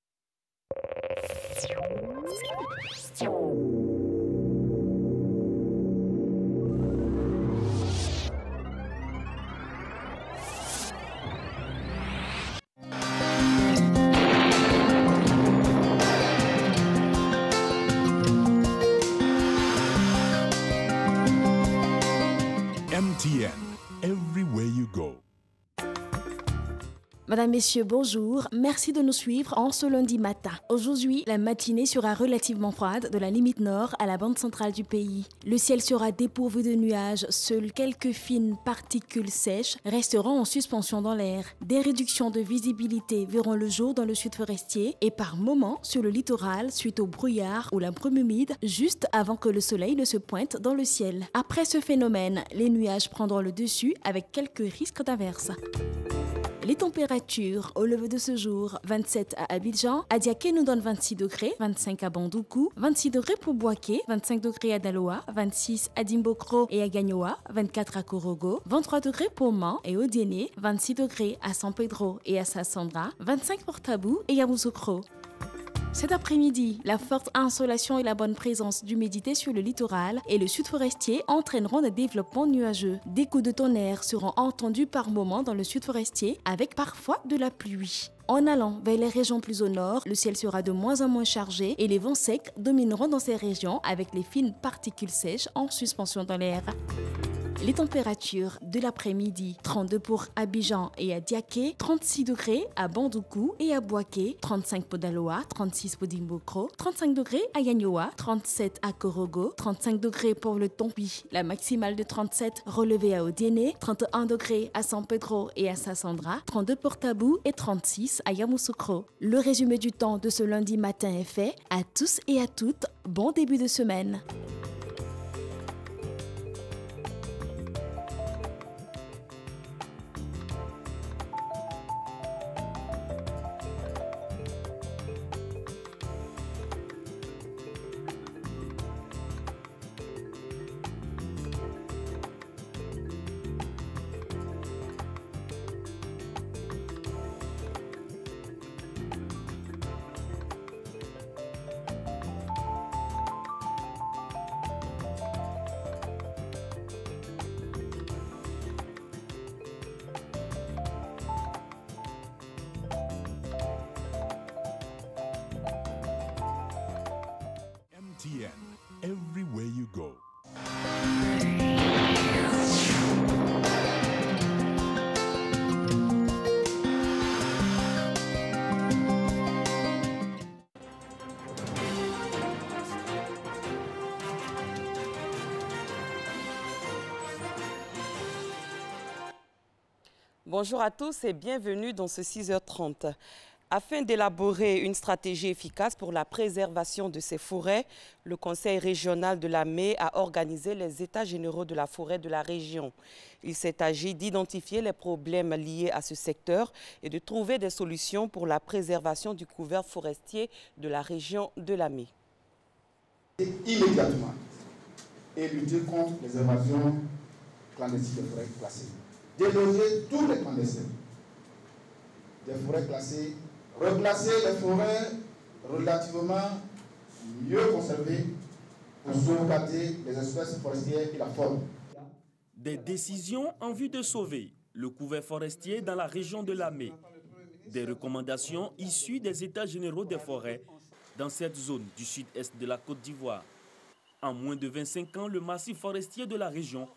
MTN, everywhere you go. Madame, Messieurs, bonjour. Merci de nous suivre en ce lundi matin. Aujourd'hui, la matinée sera relativement froide de la limite nord à la bande centrale du pays. Le ciel sera dépourvu de nuages. Seules quelques fines particules sèches resteront en suspension dans l'air. Des réductions de visibilité verront le jour dans le sud forestier et par moments sur le littoral suite au brouillard ou la brume humide juste avant que le soleil ne se pointe dans le ciel. Après ce phénomène, les nuages prendront le dessus avec quelques risques d'averses. Les températures au lever de ce jour, 27 à Abidjan, à Diaké nous donne 26 degrés, 25 à Bandoukou, 26 degrés pour Boaké, 25 degrés à Daloa, 26 à Dimbokro et à Gagnoa, 24 à Korogo, 23 degrés pour Man et Odiéné, 26 degrés à San Pedro et à Sassandra, 25 pour Tabou et Yamoussoukro. Cet après-midi, la forte insolation et la bonne présence d'humidité sur le littoral et le sud forestier entraîneront des développements nuageux. Des coups de tonnerre seront entendus par moments dans le sud forestier avec parfois de la pluie. En allant vers les régions plus au nord, le ciel sera de moins en moins chargé et les vents secs domineront dans ces régions avec les fines particules sèches en suspension dans l'air. Les températures de l'après-midi, 32 pour Abidjan et à Diaké, 36 degrés à Bandoukou et à Boaké, 35 pour Daloa, 36 pour Dimbokro, 35 degrés à Gagnoa, 37 à Korogo, 35 degrés pour le Tompi, la maximale de 37 relevée à Odiéné, 31 degrés à San Pedro et à Sassandra, 32 pour Tabou et 36 à Yamoussoukro. Le résumé du temps de ce lundi matin est fait. À tous et à toutes, bon début de semaine. everywhere you go. Bonjour à tous et bienvenue dans ce 6h30. Afin d'élaborer une stratégie efficace pour la préservation de ces forêts, le Conseil régional de la Mai a organisé les États généraux de la forêt de la région. Il s'est agi d'identifier les problèmes liés à ce secteur et de trouver des solutions pour la préservation du couvert forestier de la région de la Mai. Immédiatement et lutter contre les invasions clandestines de forêts classées. Déloger tous les clandestins des forêts classées, reclasser les forêts relativement mieux conservées pour sauvegarder les espèces forestières et la faune. Des décisions en vue de sauver le couvert forestier dans la région de la Mai. Des recommandations issues des États généraux des forêts dans cette zone du sud-est de la Côte d'Ivoire. En moins de 25 ans, le massif forestier de la région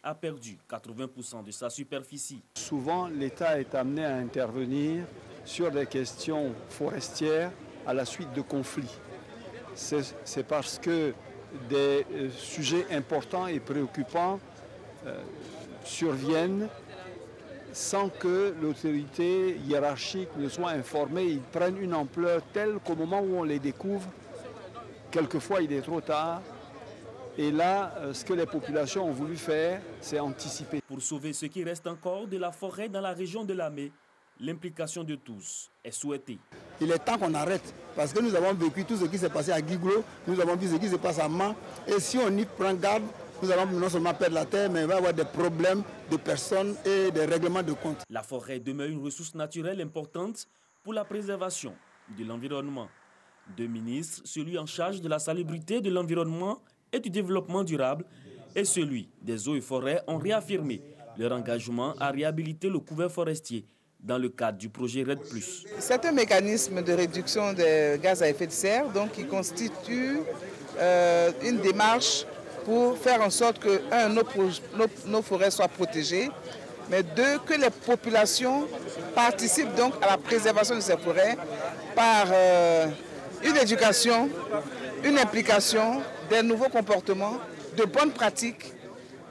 a perdu 80% de sa superficie. Souvent, l'État est amené à intervenir sur des questions forestières à la suite de conflits. C'est parce que des sujets importants et préoccupants surviennent sans que l'autorité hiérarchique ne soit informée. Ils prennent une ampleur telle qu'au moment où on les découvre, quelquefois il est trop tard. Et là, ce que les populations ont voulu faire, c'est anticiper. Pour sauver ce qui reste encore de la forêt dans la région de la Mai, l'implication de tous est souhaitée. Il est temps qu'on arrête, parce que nous avons vécu tout ce qui s'est passé à Guiglo, nous avons vu ce qui se passe à Man, et si on y prend garde, nous allons non seulement perdre la terre, mais il va y avoir des problèmes de personnes et des règlements de compte. La forêt demeure une ressource naturelle importante pour la préservation de l'environnement. Deux ministres, celui en charge de la salubrité de l'environnement et du développement durable et celui des eaux et forêts ont réaffirmé leur engagement à réhabiliter le couvert forestier dans le cadre du projet RED+. C'est un mécanisme de réduction des gaz à effet de serre donc, qui constitue une démarche pour faire en sorte que, un, nos forêts soient protégées, mais deux, que les populations participent donc à la préservation de ces forêts par une éducation, une implication, des nouveaux comportements, de bonnes pratiques,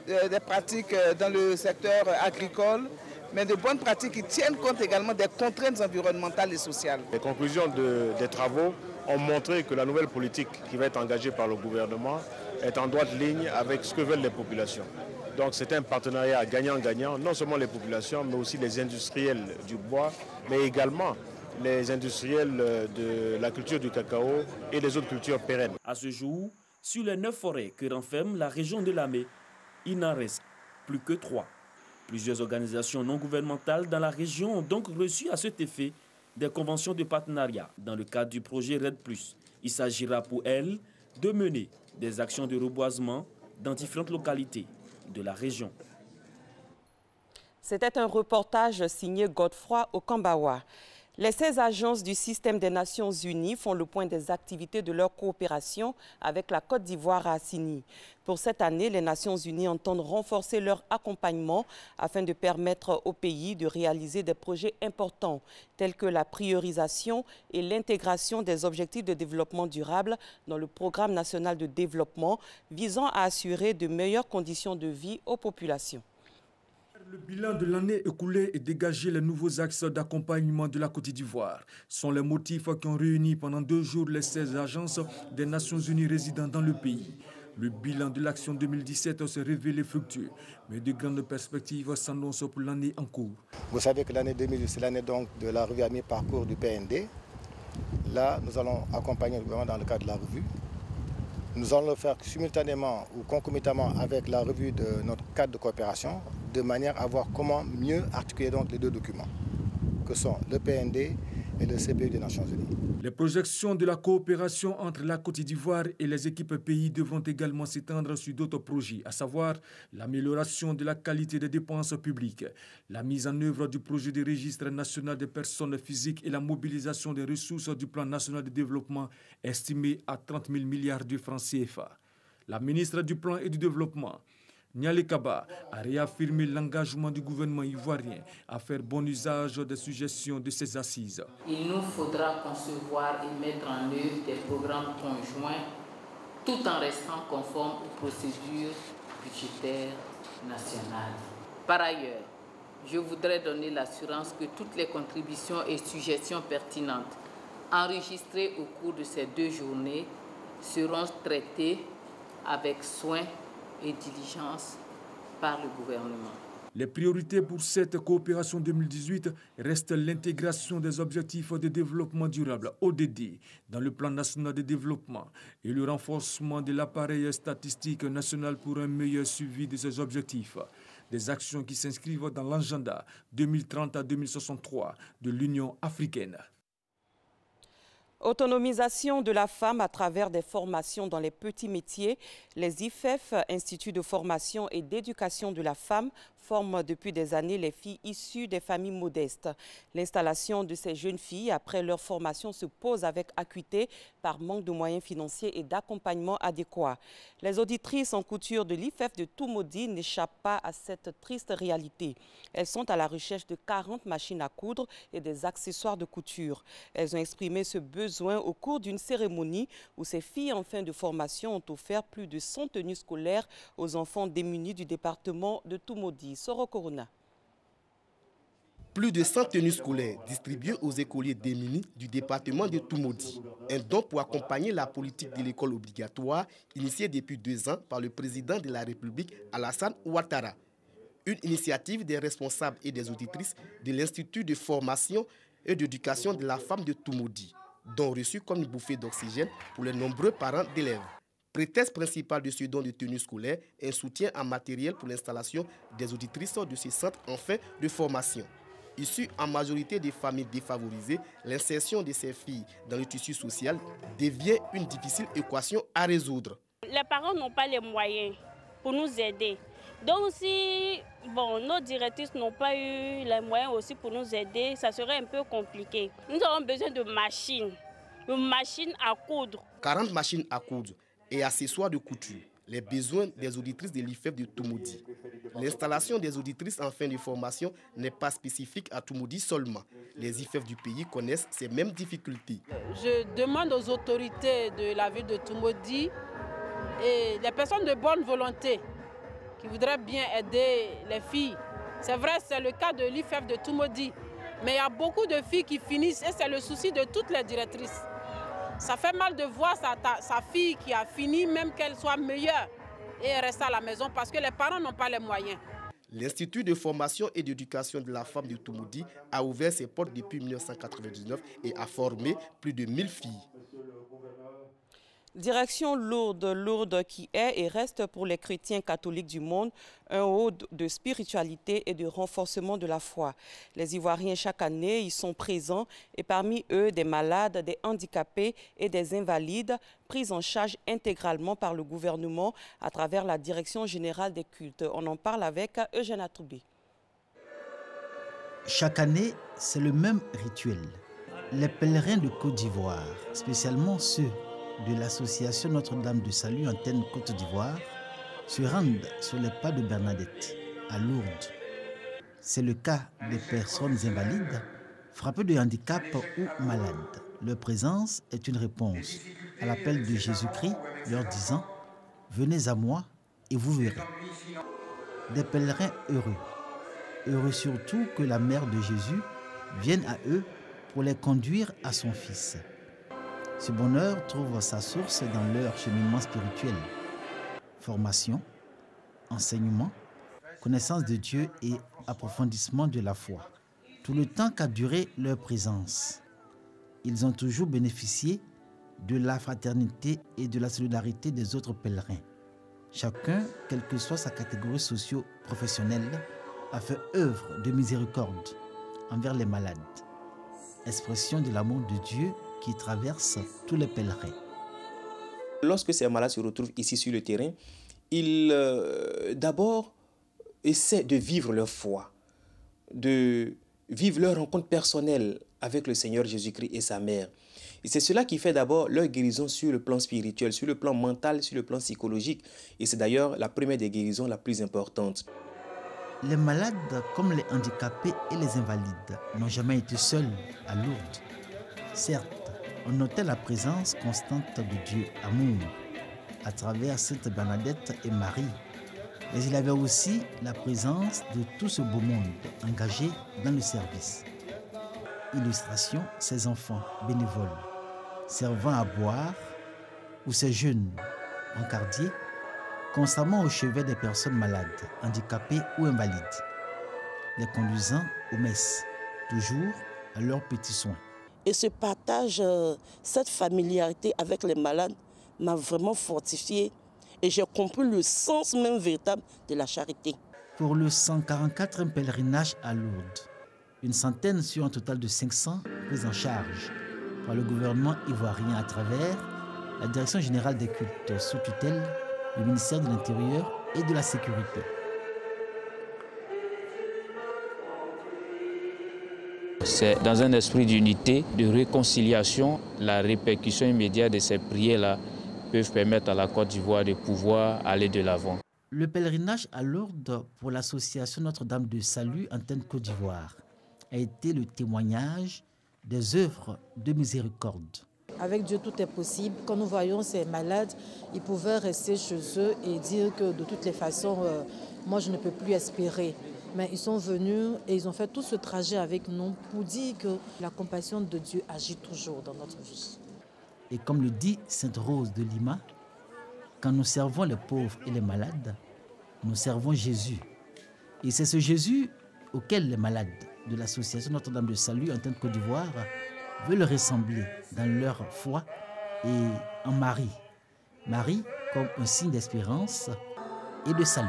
des pratiques dans le secteur agricole, mais de bonnes pratiques qui tiennent compte également des contraintes environnementales et sociales. Les conclusions des travaux ont montré que la nouvelle politique qui va être engagée par le gouvernement est en droite ligne avec ce que veulent les populations. Donc c'est un partenariat gagnant-gagnant, non seulement les populations, mais aussi les industriels du bois, mais également les industriels de la culture du cacao et les autres cultures pérennes. À ce jour, sur les 9 forêts que renferme la région de la Mai, il n'en reste plus que 3. Plusieurs organisations non gouvernementales dans la région ont donc reçu à cet effet des conventions de partenariat dans le cadre du projet RED+. Il s'agira pour elles de mener des actions de reboisement dans différentes localités de la région. C'était un reportage signé Godefroy Okambawa. Les 16 agences du système des Nations Unies font le point des activités de leur coopération avec la Côte d'Ivoire à Assini. Pour cette année, les Nations Unies entendent renforcer leur accompagnement afin de permettre au pays de réaliser des projets importants tels que la priorisation et l'intégration des objectifs de développement durable dans le programme national de développement visant à assurer de meilleures conditions de vie aux populations. Le bilan de l'année écoulée et dégager les nouveaux axes d'accompagnement de la Côte d'Ivoire sont les motifs qui ont réuni pendant 2 jours les 16 agences des Nations Unies résidant dans le pays. Le bilan de l'action 2017 s'est révélé fructueux, mais de grandes perspectives s'annoncent pour l'année en cours. Vous savez que l'année 2018, c'est l'année donc de la revue à mi-parcours du PND. Là, nous allons accompagner le gouvernement dans le cadre de la revue. Nous allons le faire simultanément ou concomitamment avec la revue de notre cadre de coopération, de manière à voir comment mieux articuler donc les 2 documents, que sont le PND et le CPE des Nations Unies. Les projections de la coopération entre la Côte d'Ivoire et les équipes pays devront également s'étendre sur d'autres projets, à savoir l'amélioration de la qualité des dépenses publiques, la mise en œuvre du projet de registre national des personnes physiques et la mobilisation des ressources du plan national de développement estimé à 30 000 milliards de francs CFA. La ministre du Plan et du Développement, Niali Kaba, a réaffirmé l'engagement du gouvernement ivoirien à faire bon usage des suggestions de ces assises. Il nous faudra concevoir et mettre en œuvre des programmes conjoints tout en restant conformes aux procédures budgétaires nationales. Par ailleurs, je voudrais donner l'assurance que toutes les contributions et suggestions pertinentes enregistrées au cours de ces 2 journées seront traitées avec soin et diligence par le gouvernement. Les priorités pour cette coopération 2018 restent l'intégration des objectifs de développement durable, ODD, dans le plan national de développement et le renforcement de l'appareil statistique national pour un meilleur suivi de ces objectifs. Des actions qui s'inscrivent dans l'agenda 2030 à 2063 de l'Union africaine. Autonomisation de la femme à travers des formations dans les petits métiers. Les IFEF, Instituts de formation et d'éducation de la femme, forment depuis des années les filles issues des familles modestes. L'installation de ces jeunes filles après leur formation se pose avec acuité par manque de moyens financiers et d'accompagnement adéquat. Les auditrices en couture de l'IFEF de Toumoudi n'échappent pas à cette triste réalité. Elles sont à la recherche de 40 machines à coudre et des accessoires de couture. Elles ont exprimé ce besoin au cours d'une cérémonie où ces filles en fin de formation ont offert plus de 100 tenues scolaires aux enfants démunis du département de Toumoudi. Soro Corona. Plus de 100 tenues scolaires distribuées aux écoliers démunis du département de Toumoudi. Un don pour accompagner la politique de l'école obligatoire initiée depuis 2 ans par le président de la République, Alassane Ouattara. Une initiative des responsables et des auditrices de l'Institut de formation et d'éducation de la femme de Toumoudi, don reçu comme une bouffée d'oxygène pour les nombreux parents d'élèves. Prétexte principal de ce don de tenue scolaire, un soutien en matériel pour l'installation des auditrices de ce centre en fin de formation. Issues en majorité des familles défavorisées, l'insertion de ces filles dans le tissu social devient une difficile équation à résoudre. Les parents n'ont pas les moyens pour nous aider. Donc si nos directrices n'ont pas eu les moyens aussi pour nous aider, ça serait un peu compliqué. Nous avons besoin de machines à coudre. 40 machines à coudre et accessoires de couture. Les besoins des auditrices de l'IFEF de Toumoudi. L'installation des auditrices en fin de formation n'est pas spécifique à Toumoudi seulement. Les IFEF du pays connaissent ces mêmes difficultés. Je demande aux autorités de la ville de Toumoudi et les personnes de bonne volonté qui voudraient bien aider les filles. C'est vrai, c'est le cas de l'IFEF de Toumoudi, mais il y a beaucoup de filles qui finissent et c'est le souci de toutes les directrices. Ça fait mal de voir sa fille qui a fini, même qu'elle soit meilleure, et elle reste à la maison parce que les parents n'ont pas les moyens. L'Institut de formation et d'éducation de la femme de Toumoudi a ouvert ses portes depuis 1999 et a formé plus de 1000 filles. Direction Lourdes qui est et reste pour les chrétiens catholiques du monde un haut de spiritualité et de renforcement de la foi. Les Ivoiriens chaque année y sont présents et parmi eux des malades, des handicapés et des invalides pris en charge intégralement par le gouvernement à travers la Direction générale des cultes. On en parle avec Eugène Atoubé. Chaque année, c'est le même rituel. Les pèlerins de Côte d'Ivoire, spécialement ceux de l'association Notre-Dame du Salut Antenne Côte d'Ivoire, se rendent sur les pas de Bernadette, à Lourdes. C'est le cas des personnes invalides, frappées de handicap ou malades. Leur présence est une réponse à l'appel de Jésus-Christ, leur disant « Venez à moi et vous verrez ». Des pèlerins heureux. Heureux surtout que la mère de Jésus vienne à eux pour les conduire à son Fils. Ce bonheur trouve sa source dans leur cheminement spirituel. Formation, enseignement, connaissance de Dieu et approfondissement de la foi. Tout le temps qu'a duré leur présence, ils ont toujours bénéficié de la fraternité et de la solidarité des autres pèlerins. Chacun, quelle que soit sa catégorie socio-professionnelle, a fait œuvre de miséricorde envers les malades. Expression de l'amour de Dieu qui traverse tous les pèlerins. Lorsque ces malades se retrouvent ici sur le terrain, ils d'abord essaient de vivre leur foi, de vivre leur rencontre personnelle avec le Seigneur Jésus-Christ et sa mère. Et c'est cela qui fait d'abord leur guérison sur le plan spirituel, sur le plan mental, sur le plan psychologique. Et c'est d'ailleurs la première des guérisons la plus importante. Les malades, comme les handicapés et les invalides, n'ont jamais été seuls à Lourdes. Certes, on notait la présence constante de Dieu amour à travers Sainte Bernadette et Marie. Mais il y avait aussi la présence de tout ce beau monde engagé dans le service. Illustration, ces enfants bénévoles, servant à boire, ou ces jeunes encardiers, constamment au chevet des personnes malades, handicapées ou invalides, les conduisant aux messes, toujours à leurs petits soins. Et ce partage, cette familiarité avec les malades m'a vraiment fortifié et j'ai compris le sens même véritable de la charité. Pour le 144e pèlerinage à Lourdes, une centaine sur un total de 500 prises en charge par le gouvernement ivoirien à travers la Direction générale des cultes sous tutelle du ministère de l'Intérieur et de la Sécurité. C'est dans un esprit d'unité, de réconciliation, la répercussion immédiate de ces prières-là peuvent permettre à la Côte d'Ivoire de pouvoir aller de l'avant. Le pèlerinage à Lourdes pour l'association Notre-Dame de Salut Antenne Côte d'Ivoire a été le témoignage des œuvres de miséricorde. Avec Dieu, tout est possible. Quand nous voyons ces malades, ils pouvaient rester chez eux et dire que de toutes les façons, moi je ne peux plus espérer. Mais ils sont venus et ils ont fait tout ce trajet avec nous pour dire que la compassion de Dieu agit toujours dans notre vie. Et comme le dit Sainte Rose de Lima, quand nous servons les pauvres et les malades, nous servons Jésus. Et c'est ce Jésus auquel les malades de l'association Notre-Dame de Salut Antenne Côte d'Ivoire veulent ressembler dans leur foi et en Marie. Marie comme un signe d'espérance et de salut.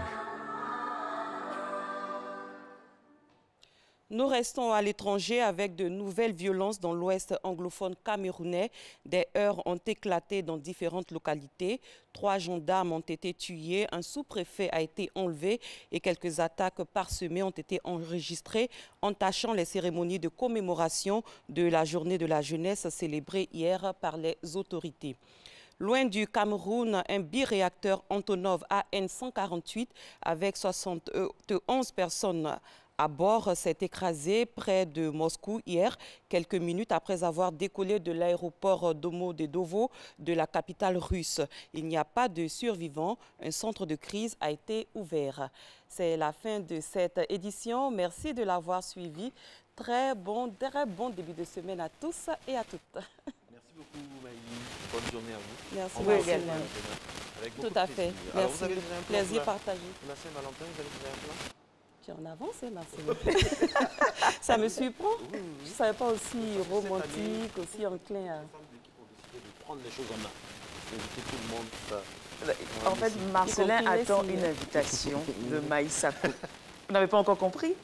Nous restons à l'étranger avec de nouvelles violences dans l'ouest anglophone camerounais. Des heurts ont éclaté dans différentes localités. 3 gendarmes ont été tués, un sous-préfet a été enlevé et quelques attaques parsemées ont été enregistrées, entachant les cérémonies de commémoration de la journée de la jeunesse célébrée hier par les autorités. Loin du Cameroun, un biréacteur Antonov AN-148 avec 71 personnes à bord s'est écrasé près de Moscou hier, quelques minutes après avoir décollé de l'aéroport Domodedovo de la capitale russe. Il n'y a pas de survivants. Un centre de crise a été ouvert. C'est la fin de cette édition. Merci de l'avoir suivi. Très bon début de semaine à tous et à toutes. Merci beaucoup, Maï. Bonne journée à vous. Merci beaucoup également. Tout à fait. Alors, merci. Plaisir partagé. La Saint-Valentin, vous allez faire un plan? Tu en avances, Marcel. Ça me surprend. Oui. Je ne savais pas aussi romantique, aussi enclin à... de prendre les choses en main. Inviter tout le monde. En fait, Marcelin attend une invitation de Maïsako. Vous n'avez pas encore compris?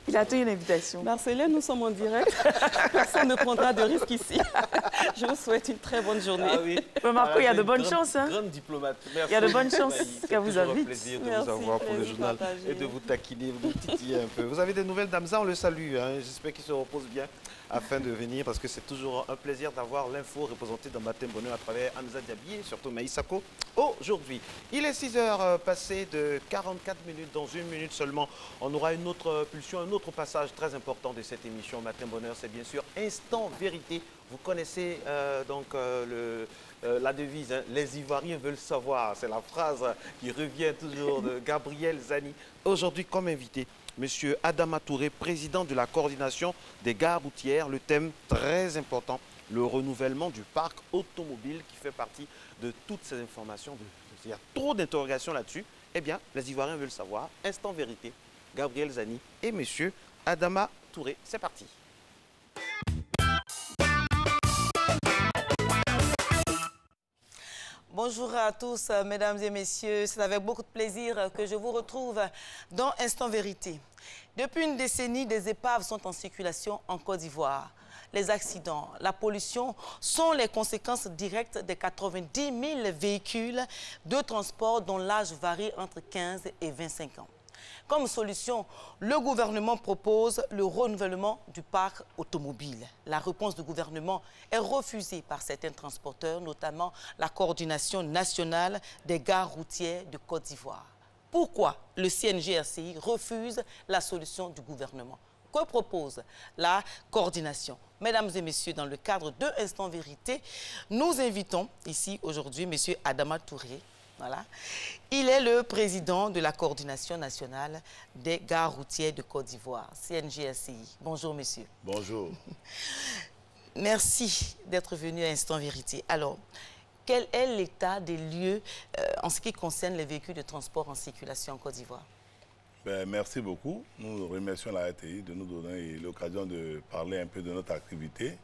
Il attend une invitation. Marcelin, nous sommes en direct. Personne ne prendra de risque ici. Je vous souhaite une très bonne journée. Ah oui. Marco, il y a de bonnes chances. Hein? Grande diplomate. Merci. Il y a de bonnes chances qu'elle vous invite. C'est un plaisir de vous avoir pour le journal et de vous taquiner, de vous titiller un peu. Vous avez des nouvelles d'Hamza, on le salue. Hein. J'espère qu'il se repose bien afin de venir parce que c'est toujours un plaisir d'avoir l'info représentée dans Matin Bonheur à travers Hamza Diaby et surtout Maïsako. Aujourd'hui, il est 6h passé de 44 minutes. Dans 1 minute seulement, on aura une autre pulsion, un autre passage très important de cette émission Matin Bonheur. C'est bien sûr Instant Vérité. Vous connaissez la devise, hein, les Ivoiriens veulent savoir. C'est la phrase qui revient toujours de Gabriel Zani. Aujourd'hui, comme invité, Monsieur Adama Touré, président de la coordination des gares routières. Le thème très important, le renouvellement du parc automobile qui fait partie de toutes ces informations. Il y a trop d'interrogations là-dessus. Eh bien, les Ivoiriens veulent savoir. Instant Vérité, Gabriel Zani et Monsieur Adama Touré. C'est parti. Bonjour à tous, mesdames et messieurs. C'est avec beaucoup de plaisir que je vous retrouve dans Instant Vérité. Depuis une décennie, des épaves sont en circulation en Côte d'Ivoire. Les accidents, la pollution sont les conséquences directes des 90 000 véhicules de transport dont l'âge varie entre 15 et 25 ans. Comme solution, le gouvernement propose le renouvellement du parc automobile. La réponse du gouvernement est refusée par certains transporteurs, notamment la coordination nationale des gares routières de Côte d'Ivoire. Pourquoi le CNG-RCI refuse la solution du gouvernement? Que propose la coordination? Mesdames et messieurs, dans le cadre de Instant Vérité, nous invitons ici aujourd'hui M. Adama Touré. Voilà. Il est le président de la coordination nationale des gares routières de Côte d'Ivoire, CNG-RCI. Bonjour, monsieur. Bonjour. Merci d'être venu à Instant Vérité. Alors, quel est l'état des lieux en ce qui concerne les véhicules de transport en circulation en Côte d'Ivoire? Merci beaucoup. Nous remercions la RTI de nous donner l'occasion de parler un peu de notre activité.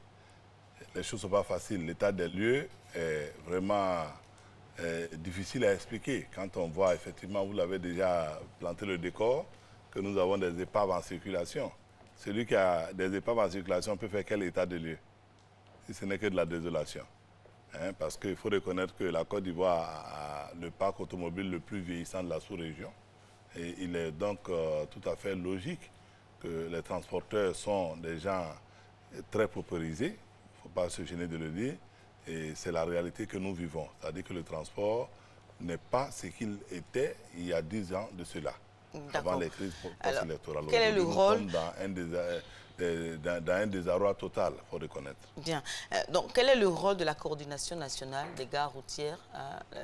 Les choses ne sont pas faciles. L'état des lieux est vraiment difficile à expliquer. Quand on voit, effectivement, vous l'avez déjà planté le décor, que nous avons des épaves en circulation. Celui qui a des épaves en circulation peut faire quel état de lieu? Si ce n'est que de la désolation. Hein, parce qu'il faut reconnaître que la Côte d'Ivoire a le parc automobile le plus vieillissant de la sous-région. Et il est donc tout à fait logique que les transporteurs sont des gens très paupérisés. Il ne faut pas se gêner de le dire. Et c'est la réalité que nous vivons. C'est-à-dire que le transport n'est pas ce qu'il était il y a 10 ans de cela, avant les crises post-électorales. Quel est le rôle? Nous sommes dans un désarroi total, il faut reconnaître. Bien. Donc, quel est le rôle de la coordination nationale des gares routières,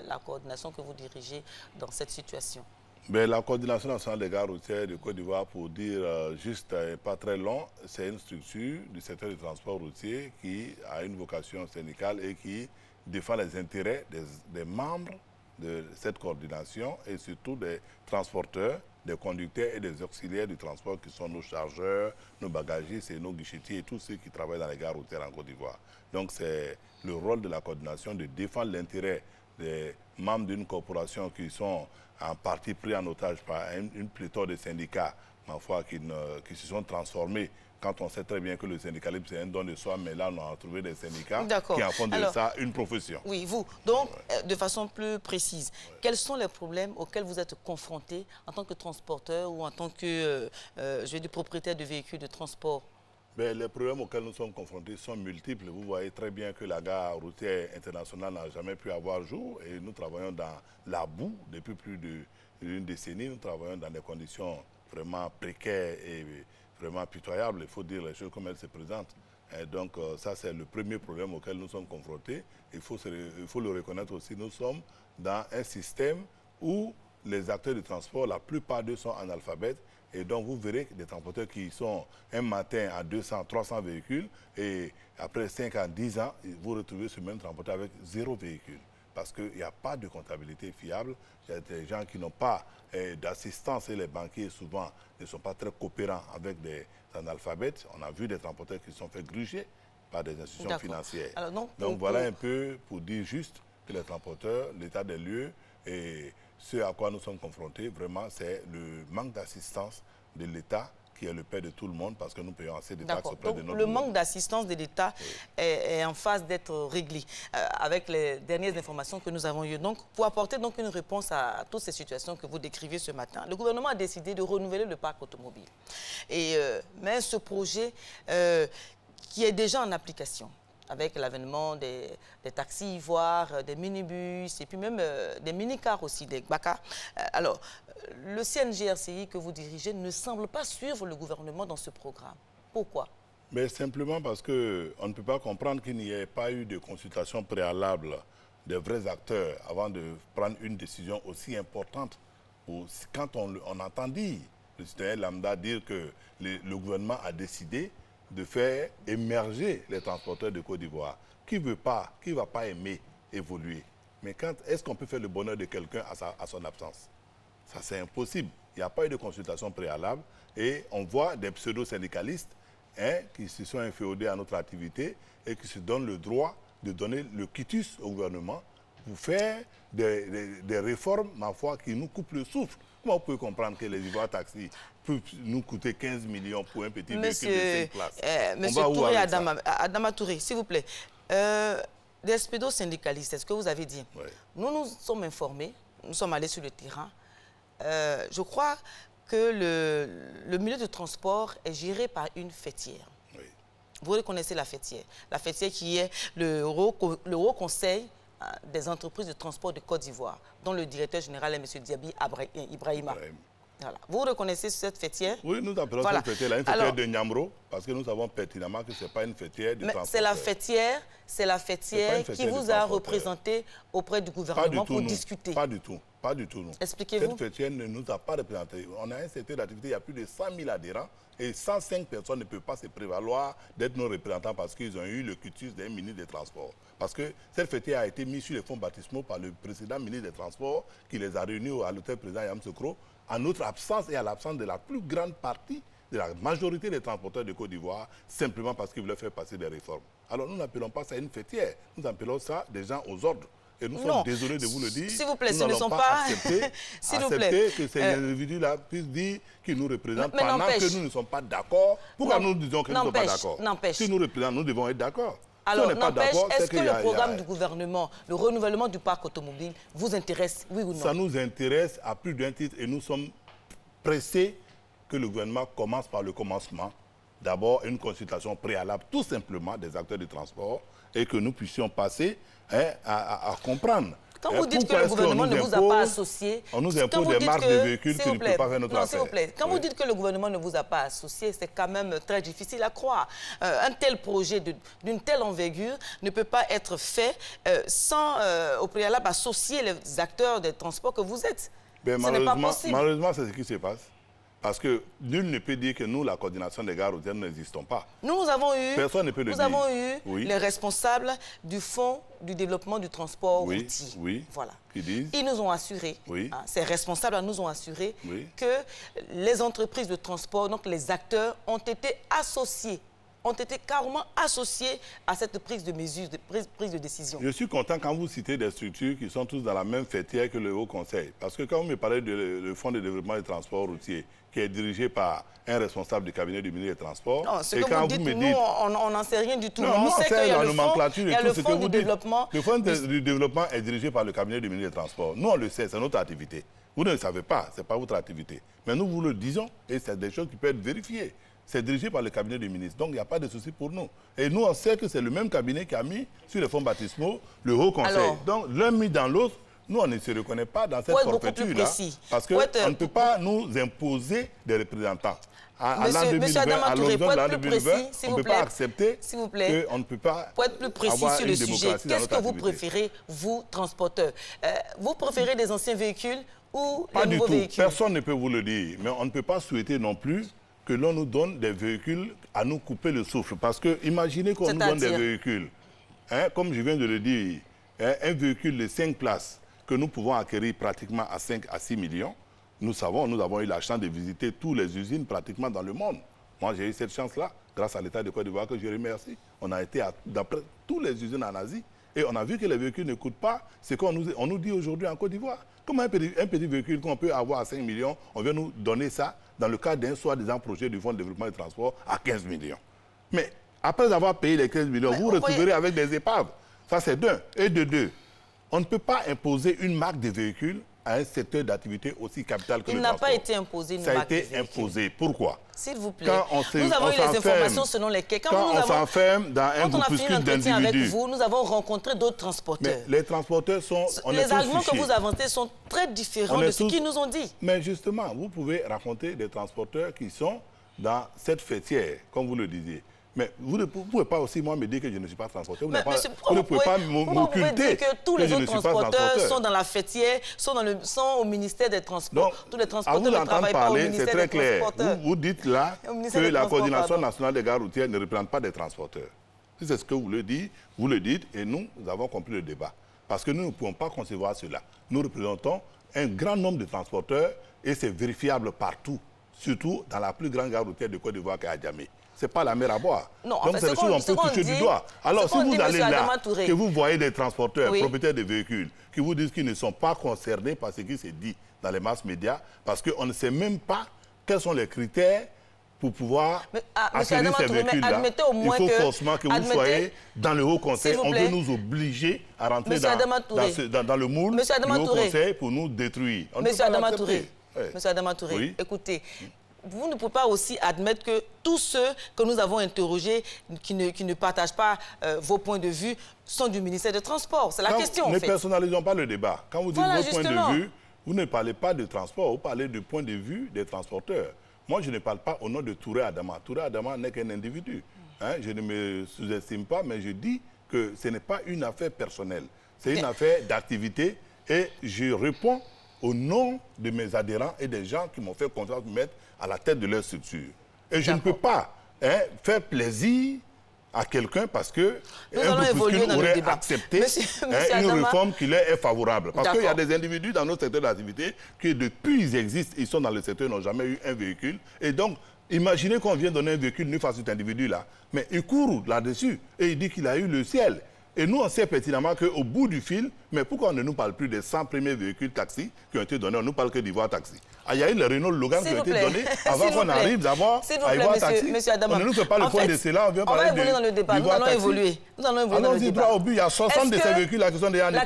la coordination que vous dirigez dans cette situation? La coordination nationale des gares routières de Côte d'Ivoire, pour dire juste pas très long, c'est une structure du secteur du transport routier qui a une vocation syndicale et qui défend les intérêts des membres de cette coordination et surtout des transporteurs, des conducteurs et des auxiliaires du transport qui sont nos chargeurs, nos bagagistes et nos guichetiers et tous ceux qui travaillent dans les gares routières en Côte d'Ivoire. Donc c'est le rôle de la coordination de défendre l'intérêt des membres d'une corporation qui sont en partie pris en otage par une pléthore de syndicats, ma foi, qui se sont transformés. Quand on sait très bien que le syndicalisme, c'est un don de soi, mais là, on a trouvé des syndicats qui en font de ça une profession. Oui, vous. Donc, de façon plus précise, quels sont les problèmes auxquels vous êtes confrontés en tant que transporteur ou en tant que propriétaire de véhicules de transport? Les problèmes auxquels nous sommes confrontés sont multiples. Vous voyez très bien que la gare routière internationale n'a jamais pu avoir jour et nous travaillons dans la boue depuis plus d'une décennie. Nous travaillons dans des conditions vraiment précaires et vraiment pitoyables. Il faut dire les choses comme elles se présentent. Et donc ça, c'est le premier problème auquel nous sommes confrontés. Il faut le reconnaître aussi. Nous sommes dans un système où les acteurs du transport, la plupart d'eux sont analphabètes. Et donc, vous verrez des transporteurs qui sont un matin à 200, 300 véhicules et après 5 à 10 ans, vous retrouvez ce même transporteur avec 0 véhicule. Parce qu'il n'y a pas de comptabilité fiable. Il y a des gens qui n'ont pas d'assistance et les banquiers, souvent, ne sont pas très coopérants avec des analphabètes. On a vu des transporteurs qui se sont fait gruger par des institutions financières. Alors, donc, voilà un peu pour dire juste que les transporteurs, l'état des lieux et ce à quoi nous sommes confrontés, vraiment, c'est le manque d'assistance de l'État qui est le père de tout le monde parce que nous payons assez de taxes auprès de notre le manque d'assistance de l'État est en phase d'être réglé avec les dernières informations que nous avons eues. Donc, pour apporter donc une réponse à toutes ces situations que vous décrivez ce matin, le gouvernement a décidé de renouveler le parc automobile. Mais ce projet qui est déjà en application, avec l'avènement des taxis, voire des minibus, et puis même des mini-cars aussi, des bacas. Alors, le CNG-RCI que vous dirigez ne semble pas suivre le gouvernement dans ce programme. Pourquoi? Simplement parce qu'on ne peut pas comprendre qu'il n'y ait pas eu de consultation préalable des vrais acteurs avant de prendre une décision aussi importante. Quand on entend dire, le citoyen lambda dire que le gouvernement a décidé de faire émerger les transporteurs de Côte d'Ivoire. Qui ne va pas aimer évoluer? Mais est-ce qu'on peut faire le bonheur de quelqu'un à son absence? Ça, c'est impossible. Il n'y a pas eu de consultation préalable et on voit des pseudo-syndicalistes qui se sont inféodés à notre activité et qui se donnent le droit de donner le quitus au gouvernement pour faire des réformes, ma foi, qui nous coupent le souffle. Comment vous pouvez comprendre que les Ivoires taxis peuvent nous coûter 15 millions pour un petit véhicule de 5 places? Monsieur Touré, Adama Touré, s'il vous plaît. Des pseudo-syndicalistes, est-ce que vous avez dit? Oui. Nous nous sommes informés, nous sommes allés sur le terrain. Je crois que le milieu de transport est géré par une fêtière. Vous reconnaissez la fêtière. La fêtière qui est le haut conseil des entreprises de transport de Côte d'Ivoire, dont le directeur général est M. Diaby Ibrahima. Voilà. Vous reconnaissez cette fêtière? Oui, nous appelons cette fêtière une fêtière de Niamro, parce que nous savons pertinemment que ce n'est pas une fêtière de transport. C'est la fêtière qui vous a représenté auprès du gouvernement pour discuter. Pas du tout. Pas du tout, non. Expliquez-vous. Cette fêtière ne nous a pas représenté. On a un secteur d'activité, il y a plus de 100 000 adhérents et 105 personnes ne peuvent pas se prévaloir d'être nos représentants parce qu'ils ont eu le cutus d'un ministre des Transports. Parce que cette fêtière a été mise sur les fonds baptismaux par le précédent ministre des Transports qui les a réunis à l'hôtel président Yamoussoukro en notre absence et à l'absence de la plus grande partie de la majorité des transporteurs de Côte d'Ivoire, simplement parce qu'ils voulaient faire passer des réformes. Alors nous n'appelons pas ça une fêtière, nous appelons ça des gens aux ordres. Et nous sommes désolés de vous le dire. S'il vous plaît, ce ne sont pas accepter que ces individus-là puissent dire qu'ils nous représentent pendant que nous ne sommes pas d'accord. Pourquoi nous disons que nous ne sommes pas d'accord? Si nous représentent, nous devons être d'accord. Alors, n'empêche, est-ce que le programme du gouvernement, le renouvellement du parc automobile, vous intéresse, oui ou non? Ça nous intéresse à plus d'un titre et nous sommes pressés que le gouvernement commence par le commencement. D'abord, une consultation préalable tout simplement des acteurs du transport et que nous puissions passer à comprendre. Quand vous dites que le gouvernement ne vous a pas associé... On nous impose des marques de véhicules qui ne peuvent pas faire notre affaire. S'il vous plaît, quand vous dites que le gouvernement ne vous a pas associé, c'est quand même très difficile à croire. Un tel projet d'une telle envergure ne peut pas être fait sans, au préalable, associer les acteurs des transports que vous êtes. Ce n'est pas possible. Malheureusement, c'est ce qui se passe. Parce que nul ne peut dire que nous, la coordination des gares routières, nous n'existons pas. Nous avons eu, personne ne peut le dire. Nous avons eu les responsables du Fonds du développement du transport routier. Voilà. Ils nous ont assuré, ces responsables nous ont assuré que les entreprises de transport, donc les acteurs, ont été associés, ont été carrément associés à cette prise de mesure, prise de décision. Je suis content quand vous citez des structures qui sont tous dans la même fêtière que le Haut Conseil. Parce que quand vous me parlez du Fonds de développement du transport routier, qui est dirigé par un responsable du cabinet du ministère des Transports. Non, ce que vous dites, nous, on n'en sait rien du tout. Non, on sait qu'il y a le fonds du développement. Le fonds du développement est dirigé par le cabinet du ministère des Transports. Nous, on le sait, c'est notre activité. Vous ne le savez pas, ce n'est pas votre activité. Mais nous vous le disons, et c'est des choses qui peuvent être vérifiées. C'est dirigé par le cabinet du ministre, donc il n'y a pas de souci pour nous. Et nous, on sait que c'est le même cabinet qui a mis sur les fonds baptismaux le Haut Conseil. Alors, donc, l'un mis dans l'autre, nous, on ne se reconnaît pas dans cette forfaiture-là. Parce qu'on ne peut pas nous imposer des représentants. À l'an 2020, à l'horizon de l'an 2020, on ne peut pas accepter qu'on ne peut pas pour être plus précis sur le sujet, qu'est-ce que vous préférez, vous, transporteurs? Vous préférez des anciens véhicules ou les nouveaux véhicules? Personne ne peut vous le dire. Mais on ne peut pas souhaiter non plus que l'on nous donne des véhicules à nous couper le souffle. Parce que imaginez qu'on nous donne des véhicules, comme je viens de le dire, un véhicule de 5 places, que nous pouvons acquérir pratiquement à 5 à 6 millions. Nous savons, nous avons eu la chance de visiter toutes les usines pratiquement dans le monde. Moi, j'ai eu cette chance-là, grâce à l'État de Côte d'Ivoire, que je remercie. On a été dans toutes les usines en Asie et on a vu que les véhicules ne coûtent pas ce qu'on nous dit aujourd'hui en Côte d'Ivoire. Comme un petit véhicule qu'on peut avoir à 5 millions, on vient nous donner ça dans le cadre d'un soi-disant projet du Fonds de développement du transport à 15 millions. Mais après avoir payé les 15 millions, vous retrouverez avec des épaves. Ça, c'est d'un. Et de deux. On ne peut pas imposer une marque de véhicule à un secteur d'activité aussi capital que le transport. Il n'a pas été imposé une marque de véhicule. Ça a été imposé. Pourquoi? S'il vous plaît. Nous avons eu les informations selon lesquelles... Quand on s'enferme dans un groupuscule d'individus... Nous avons rencontré d'autres transporteurs. Mais les transporteurs sont... Les arguments que vous avancez sont très différents de ce qu'ils nous ont dit. Mais justement, vous pouvez raconter des transporteurs qui sont dans cette fêtière, comme vous le disiez. Mais vous ne pouvez pas aussi, moi, me dire que je ne suis pas transporteur. Vous ne pouvez pas m'occulter que tous les autres transporteurs sont dans la fêtière, sont au ministère des Transports. Donc, tous les transporteurs ne travaillent pas au ministère des Transports. C'est très clair. Vous dites là que la coordination nationale des gares routières ne représente pas des transporteurs. Si c'est ce que vous le dites et nous avons compris le débat. Parce que nous ne pouvons pas concevoir cela. Nous représentons un grand nombre de transporteurs et c'est vérifiable partout, surtout dans la plus grande gare routière de Côte d'Ivoire qui est à Djamé. Ce n'est pas la mer à boire. Non, donc, c'est des choses qu'on peut toucher du doigt. Alors, si vous allez là, que vous voyez des transporteurs, propriétaires de véhicules, qui vous disent qu'ils ne sont pas concernés par ce qui se dit dans les masses médias, parce qu'on ne sait même pas quels sont les critères pour pouvoir acquérir ces véhicules-là. Il faut forcément que vous soyez dans le Haut Conseil. On veut nous obliger à rentrer dans le moule du Haut Conseil pour nous détruire. Monsieur Adama Touré, Monsieur Adama Touré, écoutez, vous ne pouvez pas aussi admettre que tous ceux que nous avons interrogés qui ne partagent pas vos points de vue sont du ministère des Transports. C'est la question, en fait. Ne personnalisons pas le débat. Quand vous dites vos points de vue, vous ne parlez pas de transport, vous parlez du point de vue des transporteurs. Moi, je ne parle pas au nom de Touré Adama. Touré Adama n'est qu'un individu. Je ne me sous-estime pas, mais je dis que ce n'est pas une affaire personnelle. C'est une affaire d'activité et je réponds au nom de mes adhérents et des gens qui m'ont fait confiance de me mettre à la tête de leur structure. Et je ne peux pas faire plaisir à quelqu'un parce que un groupuscule aurait accepté une réforme qui leur est favorable. Parce qu'il y a des individus dans notre secteur d'activité qui, depuis ils existent, ils sont dans le secteur, n'ont jamais eu un véhicule. Et donc, imaginez qu'on vient donner un véhicule neuf à cet individu-là. Mais il court là-dessus et il dit qu'il a eu le ciel. Et nous, on sait pertinemment qu'au bout du fil, mais pourquoi on ne nous parle plus des 100 premiers véhicules taxis qui ont été donnés? On ne nous parle que d'Ivoire Taxi. Il y a eu le Renault Logan qui a été donné avant qu'on arrive d'abord à Ivoire Taxi. On ne nous fait pas le point de cela, on vient parler de dans le débat. Nous allons évoluer. Allons-y droit au but. Il y a 60 de ces véhicules-là qui sont déjà en La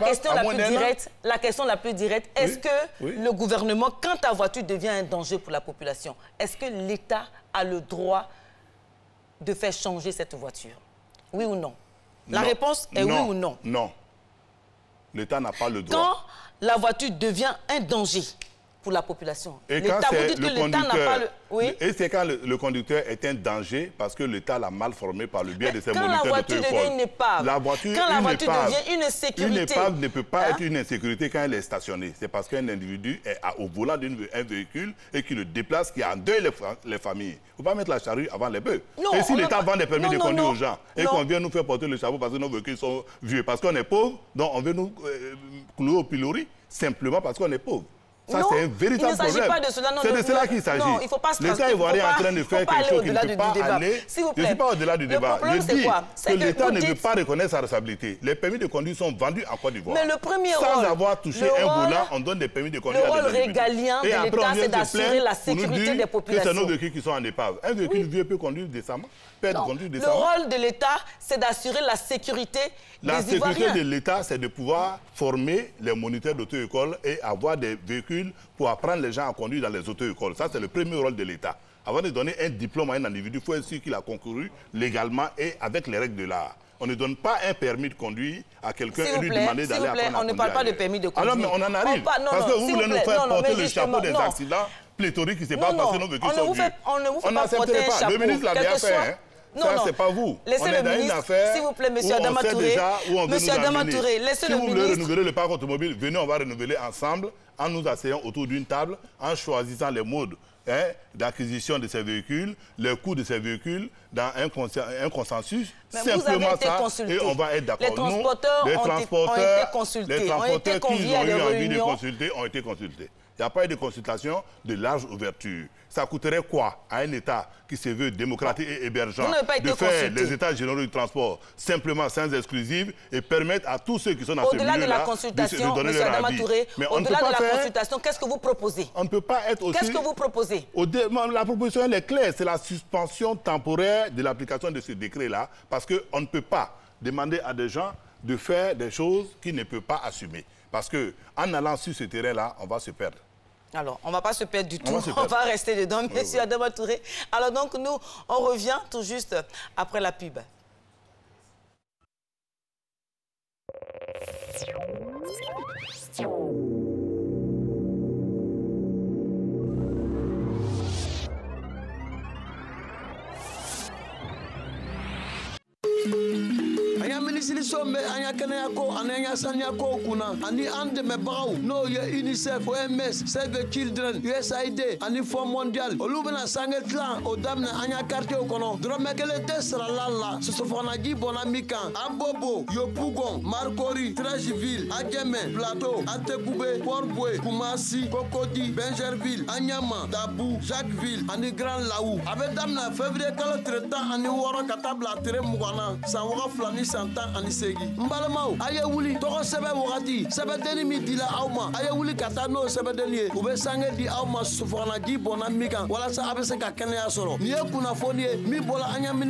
question la plus directe, est-ce que le gouvernement, quand ta voiture devient un danger pour la population, est-ce que l'État a le droit de faire changer cette voiture? Oui ou non? La réponse est oui ou non? Non. L'État n'a pas le droit. Quand la voiture devient un danger pour la population, l'État, vous dites que l'État n'a pas le... Oui. Et c'est quand le conducteur est un danger parce que l'État l'a mal formé par le biais de ses moniteurs d'auto-école. Quand la voiture devient une épave, quand la voiture devient une insécurité... Une épave ne peut pas être une insécurité quand elle est stationnée. C'est parce qu'un individu est au volant d'un véhicule et qui le déplace, qui endeuille les familles. Il ne faut pas mettre la charrue avant les bœufs. Et si l'État vend des permis de conduire aux gens et qu'on vient nous faire porter le chapeau parce que nos véhicules sont vieux, parce qu'on est pauvre, donc on veut nous clouer au pilori simplement parce qu'on est pauvre. Ça, c'est un véritable problème. Il ne s'agit pas de cela. C'est de cela qu'il s'agit. Non, il ne faut pas se L'État ivoirien est en train de faire quelque chose qui ne peut pas aller. Je ne suis pas au-delà du débat. Je dis que l'État ne veut pas reconnaître sa responsabilité. Les permis de conduire sont vendus en Côte d'Ivoire. Mais le premier rôle... Sans avoir touché un volant, on donne des permis de conduire à des individus. Le rôle régalien de l'État, c'est d'assurer la sécurité des populations. Que c'est nos véhicules qui sont en épave. Un véhicule vieux peut conduire décemment. Le rôle de l'État, c'est d'assurer la sécurité des Ivoiriens. La sécurité de l'État, c'est de pouvoir former les moniteurs d'auto-école et avoir des véhicules pour apprendre les gens à conduire dans les auto-écoles. Ça, c'est le premier rôle de l'État. Avant de donner un diplôme à un individu, il faut être sûr qu'il a concouru légalement et avec les règles de l'art. On ne donne pas un permis de conduire à quelqu'un et lui demander d'aller apprendre à conduire. On ne parle pas de permis de conduire. Alors, mais on en arrive. Parce que vous voulez nous faire porter le chapeau des accidents pléthoriques qui se passent parce que nos véhicules sont vieux. On n'accepterait pas. Le ministre l'a bien fait. Ça, c'est pas vous. Laissez le ministre, s'il vous plaît, monsieur Adama Touré. Monsieur Adama Touré, laissez le ministre. Si vous voulez renouveler le parc automobile, venez, on va renouveler ensemble, en nous asseyant autour d'une table, en choisissant les modes d'acquisition de ces véhicules, les coûts de ces véhicules, dans un consensus. Mais simplement ça, et on va être d'accord. Les transporteurs ont été consultés, ont été conviés à des réunions. Ont été consultés. Il n'y a pas eu de consultation de large ouverture. Ça coûterait quoi à un État qui se veut démocratique et hébergeant de faire les États généraux du transport simplement sans exclusive et permettre à tous ceux qui sont dans ce milieu-là de la consultation, de donner leur avis. Au-delà de la consultation, qu'est-ce que vous proposez? On ne peut pas être aussi... Qu'est-ce que vous proposez? La proposition, elle est claire. C'est la suspension temporaire de l'application de ce décret-là parce qu'on ne peut pas demander à des gens de faire des choses qu'ils ne peuvent pas assumer. Parce qu'en allant sur ce terrain-là, on va se perdre. Alors, on ne va pas se perdre du tout, on va rester dedans, monsieur Adama Touré. Alors donc, nous, on revient tout juste après la pub. Minisiri sombe anya kɛnɛya ko ani an ka saniya ko kunna ani an dɛmɛbagaw n'o ye UNICEF, OMS, Save the Children, USAID ani Fonds mondial olu bɛna sange tilan o daminɛ an ka quartier kɔnɔ dɔrɔmɛ kelen tɛ sarala la sosofaganaji bɔnna min kan Abobo, Yopougon, Marcory, Treichville, Adjamé, Plateau, Atekoubé, Port-Boué, Koumassi, Cocody, Bingerville, Agnama, Dabou, Jacquesville ani Grand Laou a bɛ daminɛ février kalo tile 16 ka taa bila tile 20 na san wɔɔrɔ fila ni san 10 ani segi n balimaw a ye wuli tɔgɔ sɛbɛn wagati sɛbɛndenni min dila aw ma a ye wuli ka taa n'o sɛbɛndenni ye u bɛ sange di aw ma sosofaganaji bɔnna min kan walasa a bɛ se ka kɛnɛya sɔrɔ nin ye kunnafoni ye min bɔra an ɲa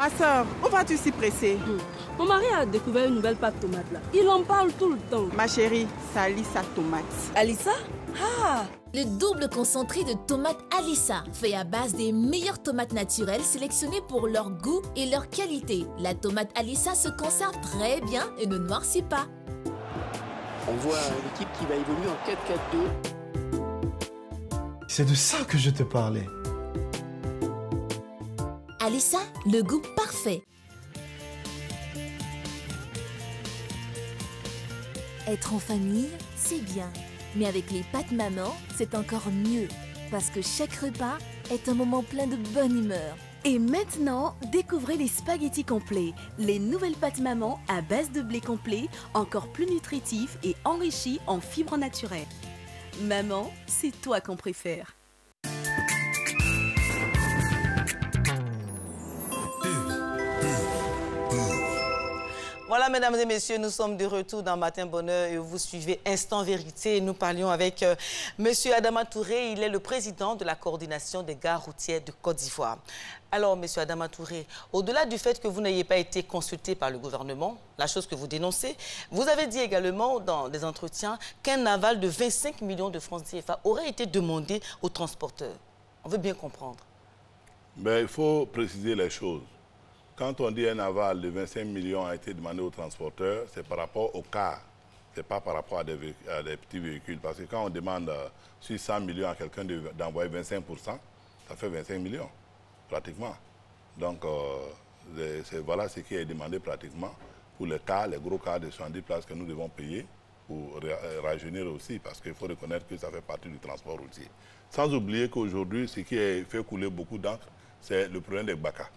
Ma soeur, où vas-tu si pressée? Mon mari a découvert une nouvelle pâte tomate là. Il en parle tout le temps. Ma chérie, c'est Alissa tomate. Alissa? Ah! Le double concentré de tomates Alissa, fait à base des meilleures tomates naturelles sélectionnées pour leur goût et leur qualité. La tomate Alissa se conserve très bien et ne noircit pas. On voit l'équipe qui va évoluer en 4-4-2. C'est de ça que je te parlais. Alissa, le goût parfait. Être en famille, c'est bien. Mais avec les pâtes maman, c'est encore mieux. Parce que chaque repas est un moment plein de bonne humeur. Et maintenant, découvrez les spaghettis complets. Les nouvelles pâtes maman à base de blé complet, encore plus nutritifs et enrichis en fibres naturelles. Maman, c'est toi qu'on préfère. Voilà, mesdames et messieurs, nous sommes de retour dans Matin Bonheur et vous suivez Instant Vérité. Nous parlions avec M. Adama Touré. Il est le président de la coordination des gares routières de Côte d'Ivoire. Alors, M. Adama Touré, au-delà du fait que vous n'ayez pas été consulté par le gouvernement, la chose que vous dénoncez, vous avez dit également dans des entretiens qu'un aval de 25 millions de francs CFA aurait été demandé aux transporteurs. On veut bien comprendre. Mais il faut préciser les choses. Quand on dit un aval de 25 millions a été demandé aux transporteurs, c'est par rapport au car. Ce n'est pas par rapport à des petits véhicules. Parce que quand on demande sur 100 millions à quelqu'un d'envoyer 25%, ça fait 25 millions, pratiquement. Donc, voilà ce qui est demandé pratiquement pour les cars, les gros cars de 70 places que nous devons payer pour rajeunir aussi, parce qu'il faut reconnaître que ça fait partie du transport routier. Sans oublier qu'aujourd'hui, ce qui a fait couler beaucoup d'encre, c'est le problème des BACA.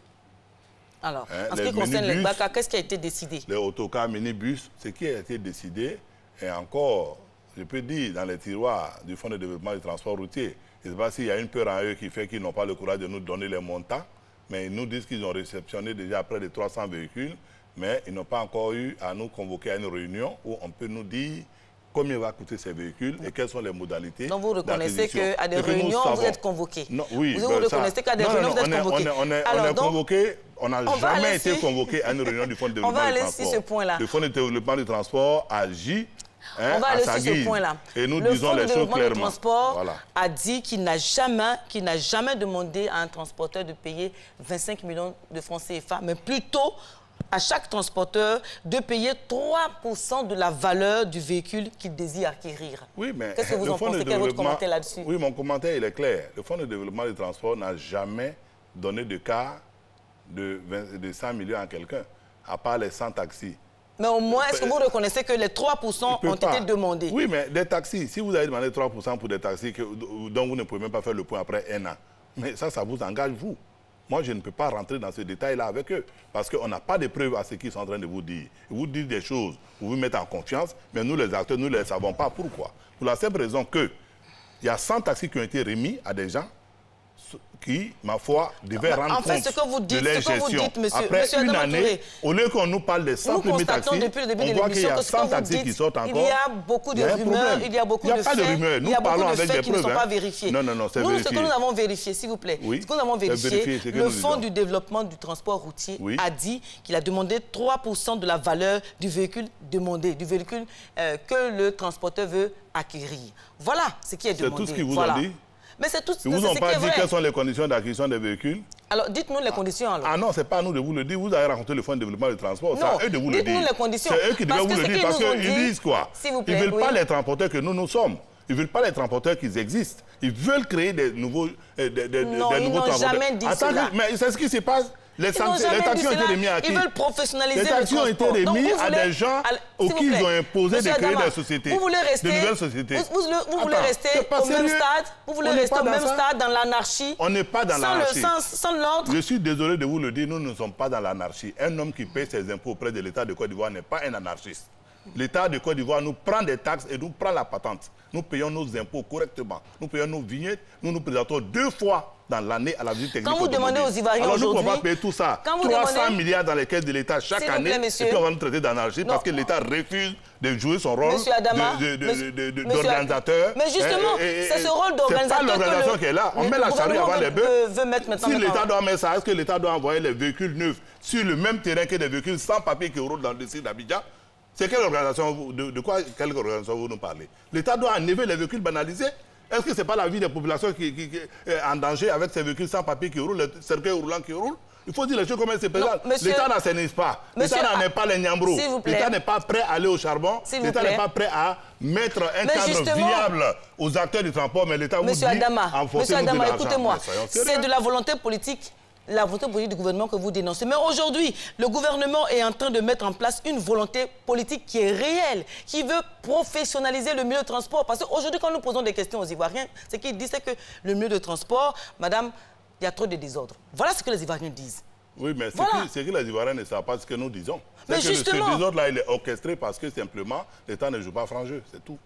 Alors, en ce qui concerne les BACA, qu'est-ce qui a été décidé? Les autocars, minibus, ce qui a été décidé est encore, je peux dire, dans les tiroirs du Fonds de développement du transport routier. Je ne sais pas s'il y a une peur en eux qui fait qu'ils n'ont pas le courage de nous donner les montants, mais ils nous disent qu'ils ont réceptionné déjà près de 300 véhicules, mais ils n'ont pas encore eu à nous convoquer à une réunion où on peut nous dire combien va coûter ces véhicules et quelles sont les modalités. Donc vous reconnaissez qu'à des réunions, vous êtes convoqués. Non, oui, vous reconnaissez qu'à des réunions, vous êtes convoqués. On est convoqués. On n'a jamais été convoqué à une réunion du Fonds de développement du transport. On va aller sur ce point-là. Le Fonds de développement du transport agit on va aller sur ce point-là. Et nous disons les choses clairement. Le Fonds de développement du transport a dit qu'il n'a jamais demandé à un transporteur de payer 25 millions de francs CFA, mais plutôt à chaque transporteur de payer 3% de la valeur du véhicule qu'il désire acquérir. Oui, mais qu'est-ce que vous en pensez? Quel est votre commentaire là-dessus? Oui, mon commentaire, il est clair. Le Fonds de développement du transport n'a jamais donné de cas de 100 millions à quelqu'un, à part les 100 taxis. Mais au moins, est-ce que vous reconnaissez que les 3% ont été demandés? Oui, mais des taxis, si vous avez demandé 3% pour des taxis dont vous ne pouvez même pas faire le point après un an, mais ça vous engage, vous. Moi, je ne peux pas rentrer dans ce détail-là avec eux, parce qu'on n'a pas de preuves à ce qu'ils sont en train de vous dire. Ils vous disent des choses, vous mettre en confiance, mais nous, les acteurs, nous ne les savons pas pourquoi. Pour la simple raison qu'il y a 100 taxis qui ont été remis à des gens qui, ma foi, devaient rendre compte de leur gestion. Après une année, au lieu qu'on nous parle des 100 premiers taxis, on voit qu'il y a 100 taxis qui sortent encore. Il y a beaucoup de rumeurs, il y a beaucoup de faits. Il n'y a pas de rumeurs, nous parlons avec des preuves. Qui ne sont pas vérifiés. Non, c'est vérifié. Ce que nous avons vérifié, s'il vous plaît, ce que nous avons vérifié, le Fonds du développement du transport routier a dit qu'il a demandé 3% de la valeur du véhicule demandé, du véhicule que le transporteur veut acquérir. Voilà ce qui est demandé. C'est tout ce qu'ils vous ont dit? Mais c'est tout ce qui est vrai. Ils vrai. vous ont pas dit quelles sont les conditions d'acquisition des véhicules? Alors, dites-nous les conditions. Alors. Ah non, c'est pas à nous de vous le dire. Vous avez rencontré le Fonds de développement du transport. C'est à eux de vous le dire. Dites-nous les conditions. C'est eux qui devaient vous le dire parce qu'ils disent quoi? S'il vous plaît, ils ne veulent pas les transporteurs que nous sommes. Ils ne veulent pas les transporteurs qui existent. Ils veulent créer des nouveaux transporteurs. Non, ils n'ont jamais dit cela. Mais c'est ce qui se passe. Les taxis ont été remis à qui? Ils veulent professionnaliser le transport. Les taxis ont été remis à des gens auxquels ils ont imposé de créer des sociétés, de nouvelles sociétés. Vous voulez rester au même stade? Vous voulez rester au même stade dans l'anarchie? On n'est pas dans l'anarchie. Sans l'ordre? Je suis désolé de vous le dire, nous ne sommes pas dans l'anarchie. Un homme qui paie ses impôts auprès de l'État de Côte d'Ivoire n'est pas un anarchiste. L'État de Côte d'Ivoire nous prend des taxes et nous prend la patente. Nous payons nos impôts correctement. Nous payons nos vignettes. Nous nous présentons 2 fois dans l'année à la visite technique. Quand vous demandez aux Ivoiriens aujourd'hui... Alors nous ne pouvons pas payer tout ça. 300 milliards dans les caisses de l'État chaque année. Et puis on va nous traiter d'anarchie parce que l'État refuse de jouer son rôle d'organisateur. Mais justement, c'est ce rôle d'organisateur que l'organisation qui est là. On met la charrue avant les bœufs. Si l'État doit mettre ça, est-ce que l'État doit envoyer les véhicules neufs sur le même terrain que des véhicules sans papier qui roulent dans le district d'Abidjan? C'est quelle organisation, quelle organisation vous nous parlez? L'État doit enlever les véhicules banalisés. Est-ce que ce n'est pas la vie des populations qui est en danger avec ces véhicules sans papier qui roulent, les cercueils roulants qui roulent? Il faut dire les choses comme elles se présentent. L'État n'assainisse pas. L'État n'en est pas les Niambros. L'État n'est pas prêt à aller au charbon. L'État n'est pas prêt à mettre un cadre viable aux acteurs du transport. Mais l'État vous dit en Monsieur Adama, écoutez-moi, c'est de la volonté politique. La volonté politique du gouvernement que vous dénoncez. Mais aujourd'hui, le gouvernement est en train de mettre en place une volonté politique qui est réelle, qui veut professionnaliser le milieu de transport. Parce qu'aujourd'hui, quand nous posons des questions aux Ivoiriens, ce qu'ils disent, c'est que le milieu de transport, madame, il y a trop de désordre. Voilà ce que les Ivoiriens disent. Oui, mais c'est que les Ivoiriens ne savent pas ce que nous disons. Mais justement... Ce désordre-là, il est orchestré parce que simplement, l'État ne joue pas franc jeu, c'est tout.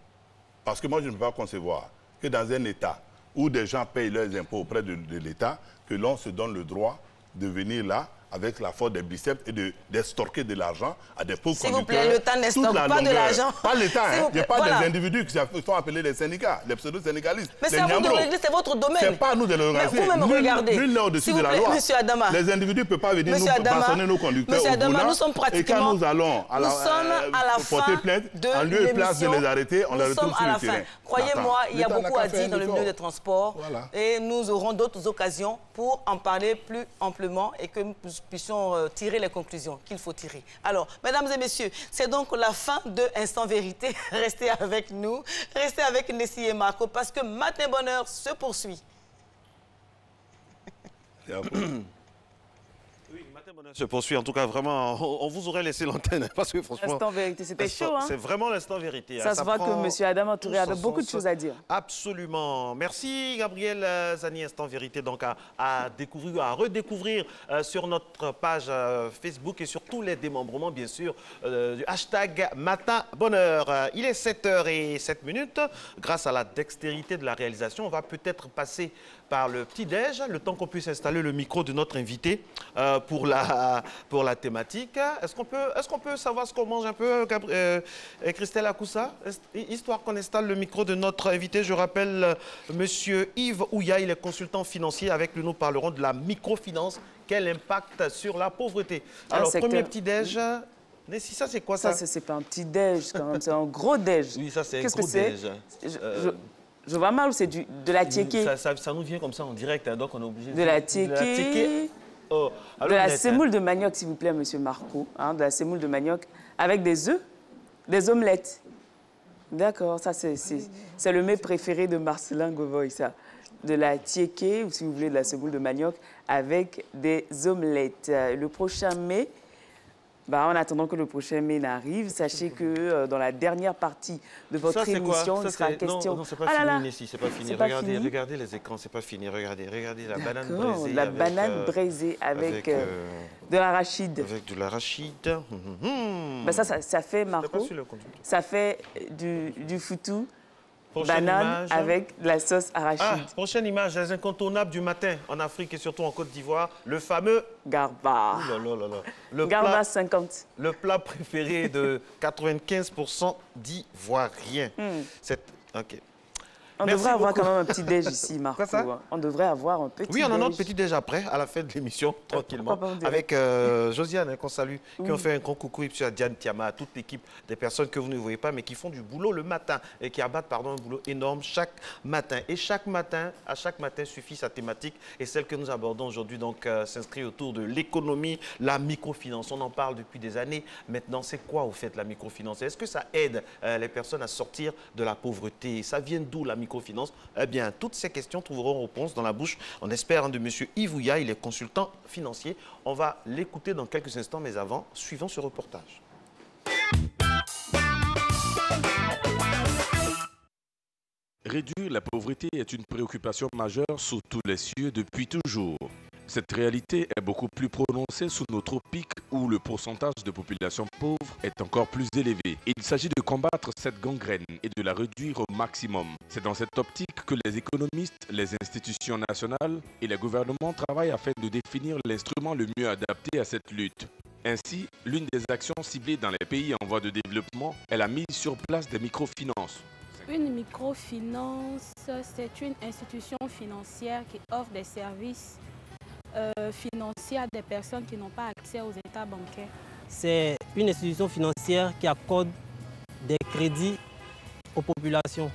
Parce que moi, je ne peux pas concevoir que dans un État où des gens payent leurs impôts auprès de l'État, que l'on se donne le droit de venir là avec la force des biceps et d'estorquer de l'argent à des pauvres conducteurs. S'il vous plaît, l'État n'estorque pas de l'argent. Pas l'État, il n'y a pas des individus qui sont appelés les syndicats, les pseudo-syndicalistes. Mais c'est à vous de l'organiser, c'est votre domaine. C'est pas à nous de l'organiser. Vous-même regardez. Nul n'est au-dessus de la loi. Monsieur Adama. Les individus ne peuvent pas venir nous bastonner nos conducteurs au volant. Nous sommes pratiquement... Et quand nous allons porter plainte, en lieu et place de les arrêter, on les retrouve sur le terrain. Croyez-moi, il y a beaucoup à dire dans le milieu des transports. Et nous aurons d'autres occasions pour en parler plus amplement et que nous puissions tirer les conclusions qu'il faut tirer. Alors, mesdames et messieurs, c'est donc la fin de Instant Vérité. Restez avec nous, restez avec Nessie et Marco parce que Matin Bonheur se poursuit. Se poursuit. En tout cas, vraiment, on vous aurait laissé l'antenne parce que franchement... Instant Vérité, c'était chaud. Hein? C'est vraiment l'instant vérité. Ça se voit que M. Adama Touré avait beaucoup de choses à dire. Absolument. Merci, Gabriel Zani. Instant Vérité, donc à découvrir, à redécouvrir sur notre page Facebook et sur tous les démembrements, bien sûr, du hashtag Matin Bonheur. Il est 7h07. Grâce à la dextérité de la réalisation, on va peut-être passer par le petit-déj, le temps qu'on puisse installer le micro de notre invité pour la thématique. Est-ce qu'on peut savoir ce qu'on mange un peu, Christelle Akoussa, histoire qu'on installe le micro de notre invité? Je rappelle Monsieur Yves Ouya, il est consultant financier. Avec lui, nous parlerons de la microfinance. Quel impact sur la pauvreté? Alors, premier petit-déj... Nessie, ça c'est quoi ça? Ça, c'est pas un petit-déj quand même, c'est un gros déj. Oui, ça c'est un gros déj. Je vois mal ou c'est de la tiéké? Ça nous vient comme ça en direct, hein, donc on est obligé de la tiéké. Oh, de la semoule de manioc, s'il vous plaît, monsieur Marco. Hein, de la semoule de manioc avec des œufs, des omelettes. D'accord, ça c'est le mets préféré de Marcelin Govoy, ça. De la tiéké, ou si vous voulez de la semoule de manioc avec des omelettes. Le prochain mets... en attendant que le prochain mets n'arrive, sachez que dans la dernière partie de votre émission, il sera question... Non, c'est pas fini, Nessie, c'est pas fini. Regardez les écrans, c'est pas fini. Regardez la banane braisée. La banane braisée avec de l'arachide. Avec de l'arachide. Ça fait, Marco, ça fait du foutou. Banane avec de la sauce arachide. Prochaine image, les incontournables du matin en Afrique et surtout en Côte d'Ivoire, le fameux garba. Le garba 50. Le plat préféré de 95% d'Ivoiriens. OK. On devrait avoir quand même un petit déj ici, Marco. Quoi ça? On devrait avoir un petit déj. Oui, on en a un petit déj après, à la fin de l'émission, tranquillement. Avec Josiane, qu'on salue, qui ont fait un grand coucou, et puis à Diane Tiama, à toute l'équipe des personnes que vous ne voyez pas, mais qui font du boulot le matin et qui abattent un boulot énorme chaque matin. Et à chaque matin suffit sa thématique. Et celle que nous abordons aujourd'hui, donc, s'inscrit autour de l'économie, la microfinance. On en parle depuis des années. Maintenant, c'est quoi, au fait, la microfinance? Est-ce que ça aide les personnes à sortir de la pauvreté? Ça vient d'où, la microfinance? Eh bien, toutes ces questions trouveront réponse dans la bouche, on espère, de M. Yves Ouya. Il est consultant financier. On va l'écouter dans quelques instants, mais avant, suivons ce reportage. Réduire la pauvreté est une préoccupation majeure sous tous les cieux depuis toujours. Cette réalité est beaucoup plus prononcée sous nos tropiques où le pourcentage de population pauvre est encore plus élevé. Il s'agit de combattre cette gangrène et de la réduire au maximum. C'est dans cette optique que les économistes, les institutions nationales et les gouvernements travaillent afin de définir l'instrument le mieux adapté à cette lutte. Ainsi, l'une des actions ciblées dans les pays en voie de développement est la mise sur place des microfinances. Une microfinance, c'est une institution financière qui offre des services financiers à des personnes qui n'ont pas accès aux états bancaires. C'est une institution financière qui accorde des crédits aux populations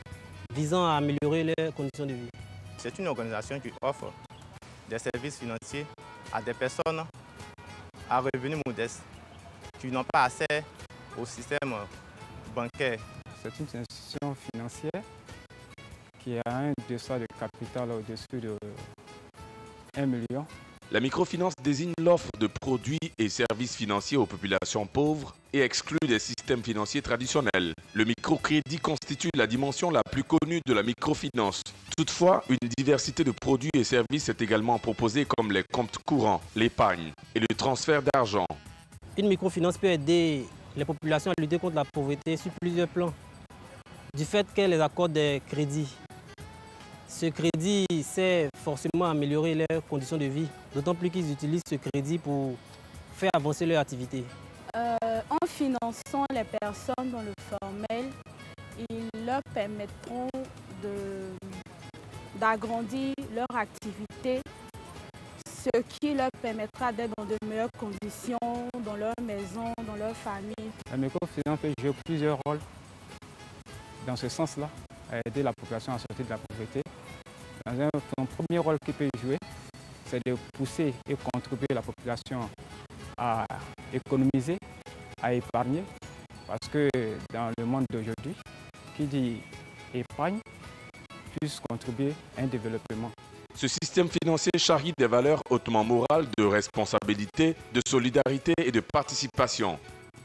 visant à améliorer leurs conditions de vie. C'est une organisation qui offre des services financiers à des personnes à revenus modestes qui n'ont pas accès au système bancaire. C'est une institution financière qui a un dossier de capital au-dessus de 1 million. La microfinance désigne l'offre de produits et services financiers aux populations pauvres et exclut des systèmes financiers traditionnels. Le microcrédit constitue la dimension la plus connue de la microfinance. Toutefois, une diversité de produits et services est également proposée comme les comptes courants, l'épargne et le transfert d'argent. Une microfinance peut aider les populations à lutter contre la pauvreté sur plusieurs plans. Du fait qu'elle les accorde des crédits. Ce crédit sert forcément à améliorer leurs conditions de vie, d'autant plus qu'ils utilisent ce crédit pour faire avancer leur activité. En finançant les personnes dans le formel, ils leur permettront d'agrandir leur activité, ce qui leur permettra d'être dans de meilleures conditions, dans leur maison, dans leur famille. La microfinance peut jouer plusieurs rôles dans ce sens-là, à aider la population à sortir de la pauvreté. Son premier rôle qu'il peut jouer, c'est de pousser et contribuer la population à économiser, à épargner, parce que dans le monde d'aujourd'hui, qui dit épargne, puisse contribuer à un développement. Ce système financier charrie des valeurs hautement morales de responsabilité, de solidarité et de participation.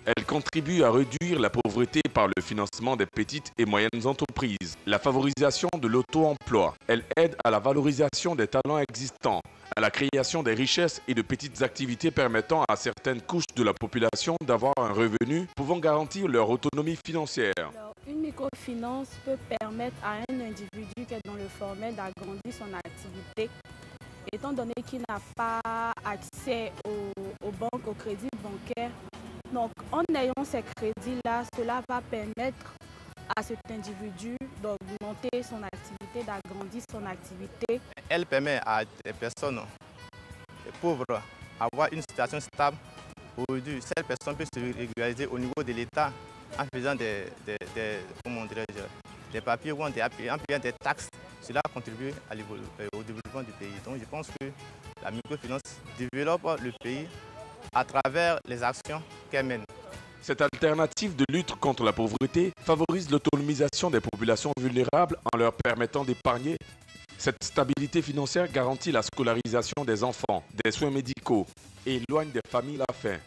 Elle contribue à réduire la pauvreté par le financement des petites et moyennes entreprises, la favorisation de l'auto-emploi. Elle aide à la valorisation des talents existants, à la création des richesses et de petites activités permettant à certaines couches de la population d'avoir un revenu pouvant garantir leur autonomie financière. Alors, une microfinance peut permettre à un individu qui est dans le formel d'agrandir son activité, étant donné qu'il n'a pas accès aux banques, aux crédits bancaires. Donc, en ayant ces crédits-là, cela va permettre à cet individu d'augmenter son activité, d'agrandir son activité. Elle permet à des personnes pauvres d'avoir une situation stable. Aujourd'hui, cette personne peut se régulariser au niveau de l'État en faisant des papiers ou en payant des taxes. Cela contribue au développement du pays. Donc, je pense que la microfinance développe le pays à travers les actions qu'elle mène. Cette alternative de lutte contre la pauvreté favorise l'autonomisation des populations vulnérables en leur permettant d'épargner. Cette stabilité financière garantit la scolarisation des enfants, des soins médicaux et éloigne des familles la faim.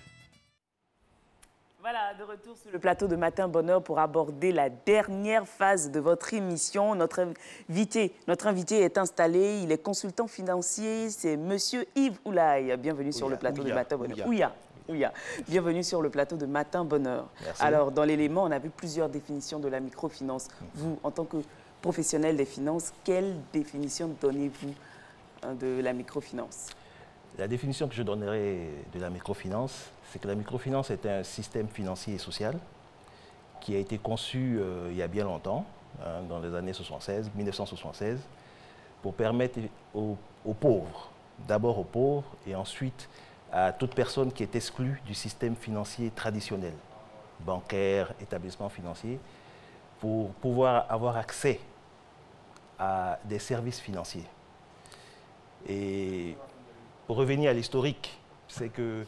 Voilà, de retour sur le plateau de Matin Bonheur pour aborder la dernière phase de votre émission. Notre invité est installé, il est consultant financier, c'est Monsieur Yves Oulaye. Bienvenue sur le plateau de Matin Bonheur. Ouya. Bienvenue sur le plateau de Matin Bonheur. Merci. Alors, dans l'élément, on a vu plusieurs définitions de la microfinance. Vous, en tant que professionnel des finances, quelle définition donnez-vous de la microfinance? La définition que je donnerai de la microfinance, c'est que la microfinance est un système financier et social qui a été conçu il y a bien longtemps, dans les années 1976, pour permettre aux pauvres, d'abord aux pauvres et ensuite à toute personne qui est exclue du système financier traditionnel, bancaire, établissement financier, pour pouvoir avoir accès à des services financiers. Et pour revenir à l'historique, c'est que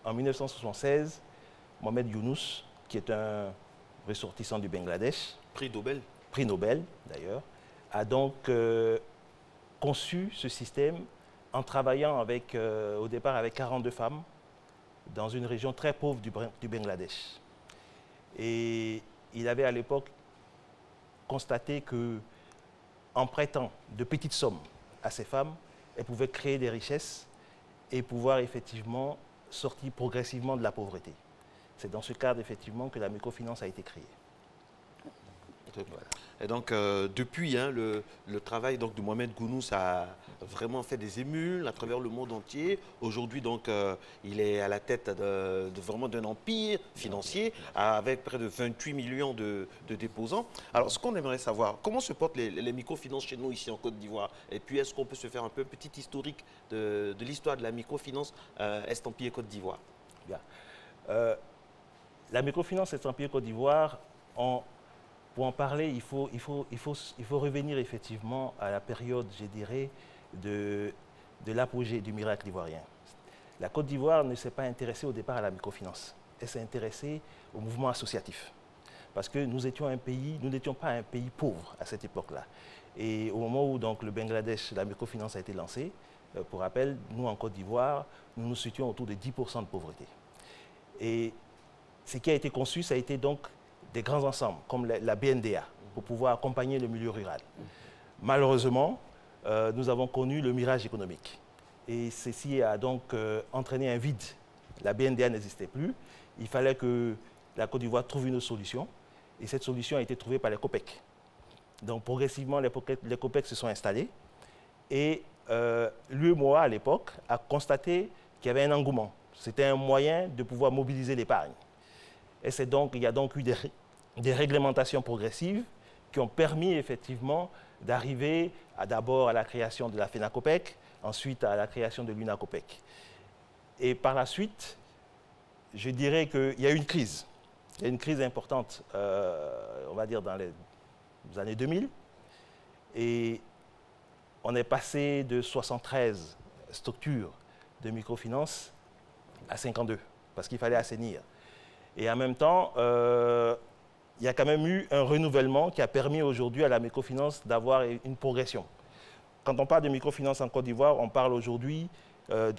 en 1976, Mohamed Younous, qui est un ressortissant du Bangladesh, prix Nobel d'ailleurs, a donc conçu ce système en travaillant au départ avec 42 femmes dans une région très pauvre du Bangladesh. Et il avait à l'époque constaté qu'en prêtant de petites sommes à ces femmes, elles pouvaient créer des richesses et pouvoir effectivement sortir progressivement de la pauvreté. C'est dans ce cadre effectivement que la microfinance a été créée. Voilà. Et donc, depuis le travail donc, de Mohamed Gounous a vraiment fait des émules à travers le monde entier. Aujourd'hui, donc, il est à la tête vraiment d'un empire financier avec près de 28 millions de déposants. Alors, ce qu'on aimerait savoir, comment se portent les microfinances chez nous ici en Côte d'Ivoire? Et puis, est-ce qu'on peut se faire un peu un petit historique de l'histoire de la microfinance estampillée Côte d'Ivoire? Bien. La microfinance estampillée Côte d'Ivoire, pour en parler, il faut revenir effectivement à la période, je dirais, de l'apogée du miracle ivoirien. La Côte d'Ivoire ne s'est pas intéressée au départ à la microfinance. Elle s'est intéressée au mouvement associatif. Parce que nous n'étions pas un pays pauvre à cette époque-là. Et au moment où donc, le Bangladesh, la microfinance a été lancée, pour rappel, nous en Côte d'Ivoire, nous nous situons autour de 10% de pauvreté. Et ce qui a été conçu, ça a été donc des grands ensembles, comme la BNDA, pour pouvoir accompagner le milieu rural. Malheureusement, nous avons connu le mirage économique. Et ceci a donc entraîné un vide. La BNDA n'existait plus. Il fallait que la Côte d'Ivoire trouve une solution. Et cette solution a été trouvée par les COPEC. Donc progressivement, les COPEC se sont installés. Et l'UEMOA, à l'époque, a constaté qu'il y avait un engouement. C'était un moyen de pouvoir mobiliser l'épargne. Et il y a donc eu des réglementations progressives qui ont permis effectivement d'arriver d'abord à la création de la FENACOPEC, ensuite à la création de l'UNACOPEC. Et par la suite, je dirais qu'il y a eu une crise. Il y a une crise importante, on va dire dans les années 2000. Et on est passé de 73 structures de microfinance à 52, parce qu'il fallait assainir. Et en même temps, il y a quand même eu un renouvellement qui a permis aujourd'hui à la microfinance d'avoir une progression. Quand on parle de microfinance en Côte d'Ivoire, on parle aujourd'hui,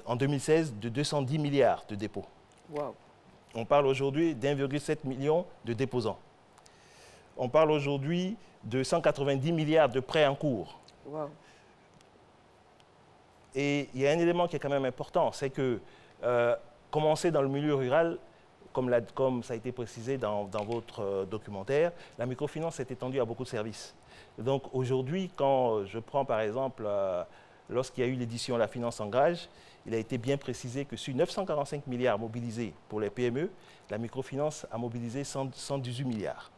en 2016, de 210 milliards de dépôts. Wow. On parle aujourd'hui d'1,7 million de déposants. On parle aujourd'hui de 190 milliards de prêts en cours. Wow. Et il y a un élément qui est quand même important, c'est que commencer dans le milieu rural, comme ça a été précisé dans votre documentaire, la microfinance s'est étendue à beaucoup de services. Donc aujourd'hui, quand je prends par exemple, lorsqu'il y a eu l'édition La Finance Engage, il a été bien précisé que sur 945 milliards mobilisés pour les PME, la microfinance a mobilisé 118 milliards,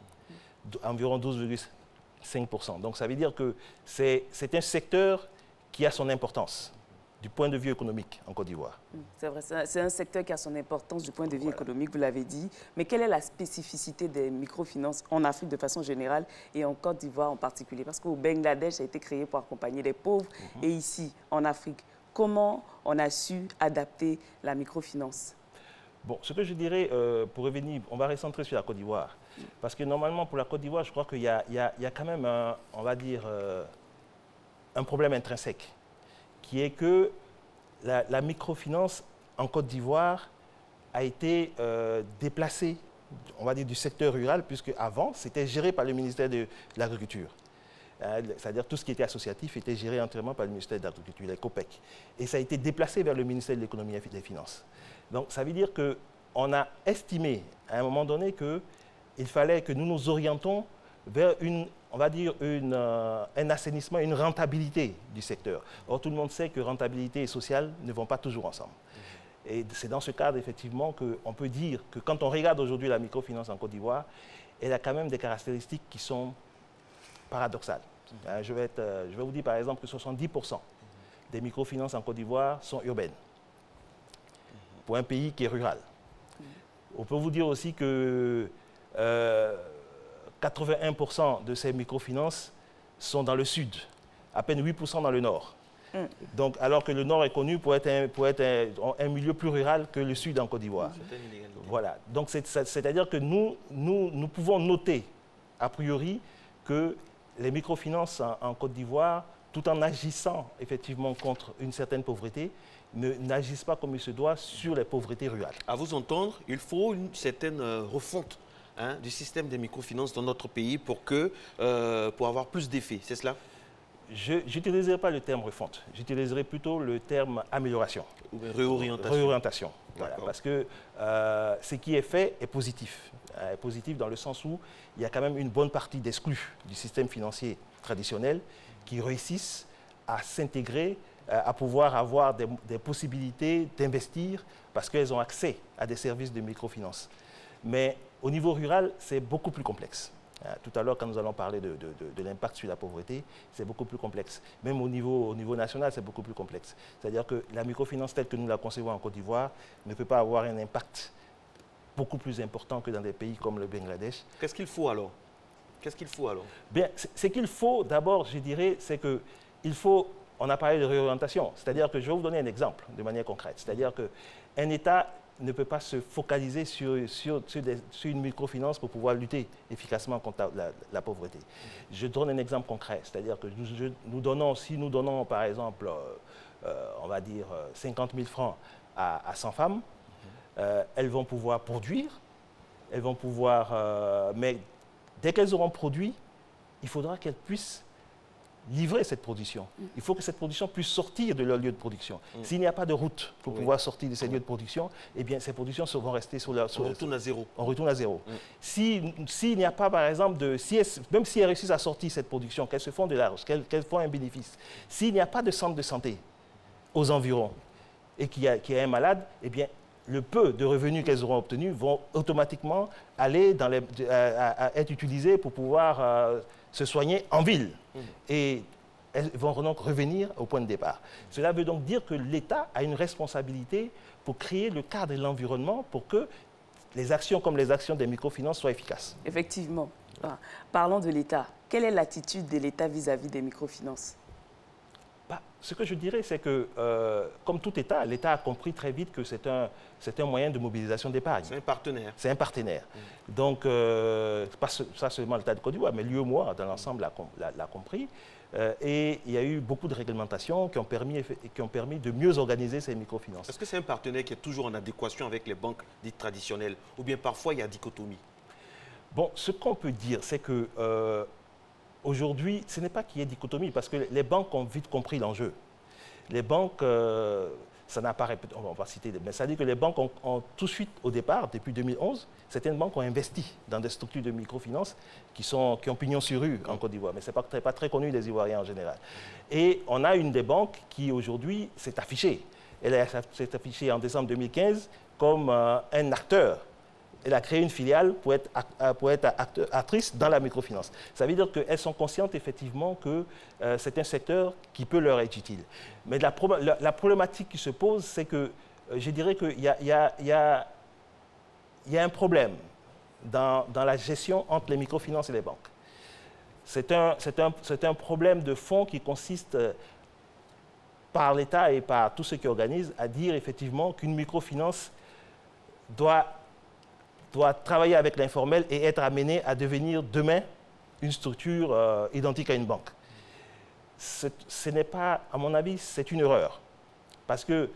environ 12,5%. Donc ça veut dire que c'est un secteur qui a son importance du point de vue économique en Côte d'Ivoire. C'est vrai, c'est un secteur qui a son importance du point de vue économique, vous l'avez dit. Mais quelle est la spécificité des microfinances en Afrique de façon générale et en Côte d'Ivoire en particulier? Parce qu'au Bangladesh, ça a été créé pour accompagner les pauvres. Et ici, en Afrique, comment on a su adapter la microfinance? Bon, ce que je dirais, pour revenir, on va recentrer sur la Côte d'Ivoire. Parce que normalement, pour la Côte d'Ivoire, je crois qu'il y a quand même, on va dire, un problème intrinsèque, qui est que la microfinance en Côte d'Ivoire a été déplacée, on va dire, du secteur rural, puisque avant, c'était géré par le ministère de l'Agriculture. C'est-à-dire tout ce qui était associatif était géré entièrement par le ministère de l'Agriculture, les COPEC. Et ça a été déplacé vers le ministère de l'Économie et des Finances. Donc ça veut dire qu'on a estimé à un moment donné qu'il fallait que nous nous orientons vers on va dire un assainissement, une rentabilité du secteur. Or, tout le monde sait que rentabilité et sociale ne vont pas toujours ensemble. Et c'est dans ce cadre, effectivement, qu'on peut dire que quand on regarde aujourd'hui la microfinance en Côte d'Ivoire, elle a quand même des caractéristiques qui sont paradoxales. Je vais vous dire, par exemple, que 70% des microfinances en Côte d'Ivoire sont urbaines, pour un pays qui est rural. On peut vous dire aussi que 81% de ces microfinances sont dans le sud, à peine 8% dans le nord. Donc, alors que le nord est connu pour être un milieu plus rural que le sud en Côte d'Ivoire. Voilà. Donc, c'est-à-dire que nous pouvons noter, a priori, que les microfinances en Côte d'Ivoire, tout en agissant effectivement contre une certaine pauvreté, n'agissent pas comme il se doit sur les pauvretés rurales. À vous entendre, il faut une certaine refonte du système des microfinances dans notre pays pour avoir plus d'effets, c'est cela? je n'utiliserai pas le terme refonte, j'utiliserai plutôt le terme amélioration. Ou réorientation. Réorientation, voilà, parce que ce qui est fait est positif. Est positif dans le sens où il y a quand même une bonne partie d'exclus du système financier traditionnel qui réussissent à s'intégrer, à pouvoir avoir des possibilités d'investir parce qu'elles ont accès à des services de microfinance. Mais au niveau rural, c'est beaucoup plus complexe. Tout à l'heure, quand nous allons parler de l'impact sur la pauvreté, c'est beaucoup plus complexe. Même au niveau national, c'est beaucoup plus complexe. C'est-à-dire que la microfinance telle que nous la concevons en Côte d'Ivoire ne peut pas avoir un impact beaucoup plus important que dans des pays comme le Bangladesh. Qu'est-ce qu'il faut alors? Qu'est-ce qu'il faut alors? Bien, ce qu'il faut d'abord, je dirais, c'est qu'il faut, on a parlé de réorientation, c'est-à-dire que je vais vous donner un exemple de manière concrète. C'est-à-dire qu'un État ne peut pas se focaliser sur une microfinance pour pouvoir lutter efficacement contre la pauvreté. Je donne un exemple concret, c'est-à-dire que si nous donnons par exemple, on va dire 50 000 francs à 100 femmes, elles vont pouvoir produire, elles vont pouvoir, mais dès qu'elles auront produit, il faudra qu'elles puissent livrer cette production. Il faut que cette production puisse sortir de leur lieu de production. S'il n'y a pas de route pour pouvoir sortir de ces lieux de production, eh bien, ces productions vont rester sur leur... On retourne à zéro. On retourne à zéro. S'il n'y a pas, par exemple, même si elles réussissent à sortir cette production, qu'elles se font de l'argent, qu'elles font un bénéfice, s'il n'y a pas de centre de santé aux environs et qu'il y a un malade, eh bien, le peu de revenus qu'elles auront obtenus vont automatiquement aller à être utilisés pour pouvoir se soigner en ville. Et elles vont donc revenir au point de départ. Cela veut donc dire que l'État a une responsabilité pour créer le cadre et l'environnement pour que les actions comme les actions des microfinances soient efficaces. Effectivement. Parlons de l'État. Quelle est l'attitude de l'État vis-à-vis des microfinances? Ce que je dirais, c'est que, comme tout État, l'État a compris très vite que c'est un moyen de mobilisation d'épargne. C'est un partenaire. C'est un partenaire. Donc, pas seulement l'État de Côte d'Ivoire, mais l'UEMOA, dans l'ensemble, l'a compris. Et il y a eu beaucoup de réglementations qui ont permis de mieux organiser ces microfinances. Est-ce que c'est un partenaire qui est toujours en adéquation avec les banques dites traditionnelles? Ou bien parfois, il y a dichotomie? Bon, ce qu'on peut dire, c'est que... aujourd'hui, ce n'est pas qu'il y ait dichotomie, parce que les banques ont vite compris l'enjeu. Les banques, ça n'apparaît pas, on va citer, mais ça dit que les banques ont tout de suite, au départ, depuis 2011, certaines banques ont investi dans des structures de microfinance qui ont pignon sur rue en Côte d'Ivoire, mais ce n'est pas très connu des Ivoiriens en général. Et on a une des banques qui, aujourd'hui, s'est affichée. Elle s'est affichée en décembre 2015 comme un acteur. Elle a créé une filiale pour être actrice dans la microfinance. Ça veut dire qu'elles sont conscientes effectivement que c'est un secteur qui peut leur être utile. Mais la problématique qui se pose, c'est que je dirais qu'il y a un problème dans la gestion entre les microfinances et les banques. C'est un problème de fond qui consiste par l'État et par tous ceux qui organisent à dire effectivement qu'une microfinance doit travailler avec l'informel et être amené à devenir demain une structure identique à une banque. Ce n'est pas, à mon avis, c'est une erreur. Parce que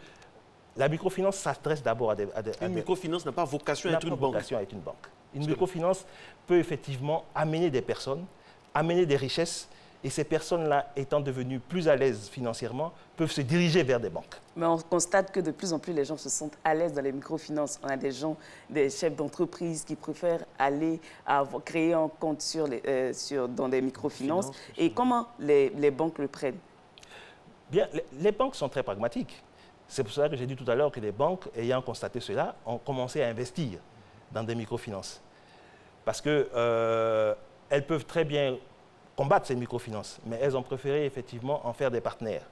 la microfinance s'adresse d'abord à des... Une microfinance n'a pas vocation à être une banque. Vocation à être une banque. Une microfinance peut effectivement amener des personnes, amener des richesses, et ces personnes-là, étant devenues plus à l'aise financièrement, peuvent se diriger vers des banques. Mais on constate que de plus en plus, les gens se sentent à l'aise dans les microfinances. On a des chefs d'entreprise qui préfèrent aller créer un compte dans des microfinances. Et comment les banques le prennent? Bien, les banques sont très pragmatiques. C'est pour cela que j'ai dit tout à l'heure que les banques, ayant constaté cela, ont commencé à investir dans des microfinances. Parce qu'elles peuvent très bien combattre ces microfinances, mais elles ont préféré effectivement en faire des partenaires.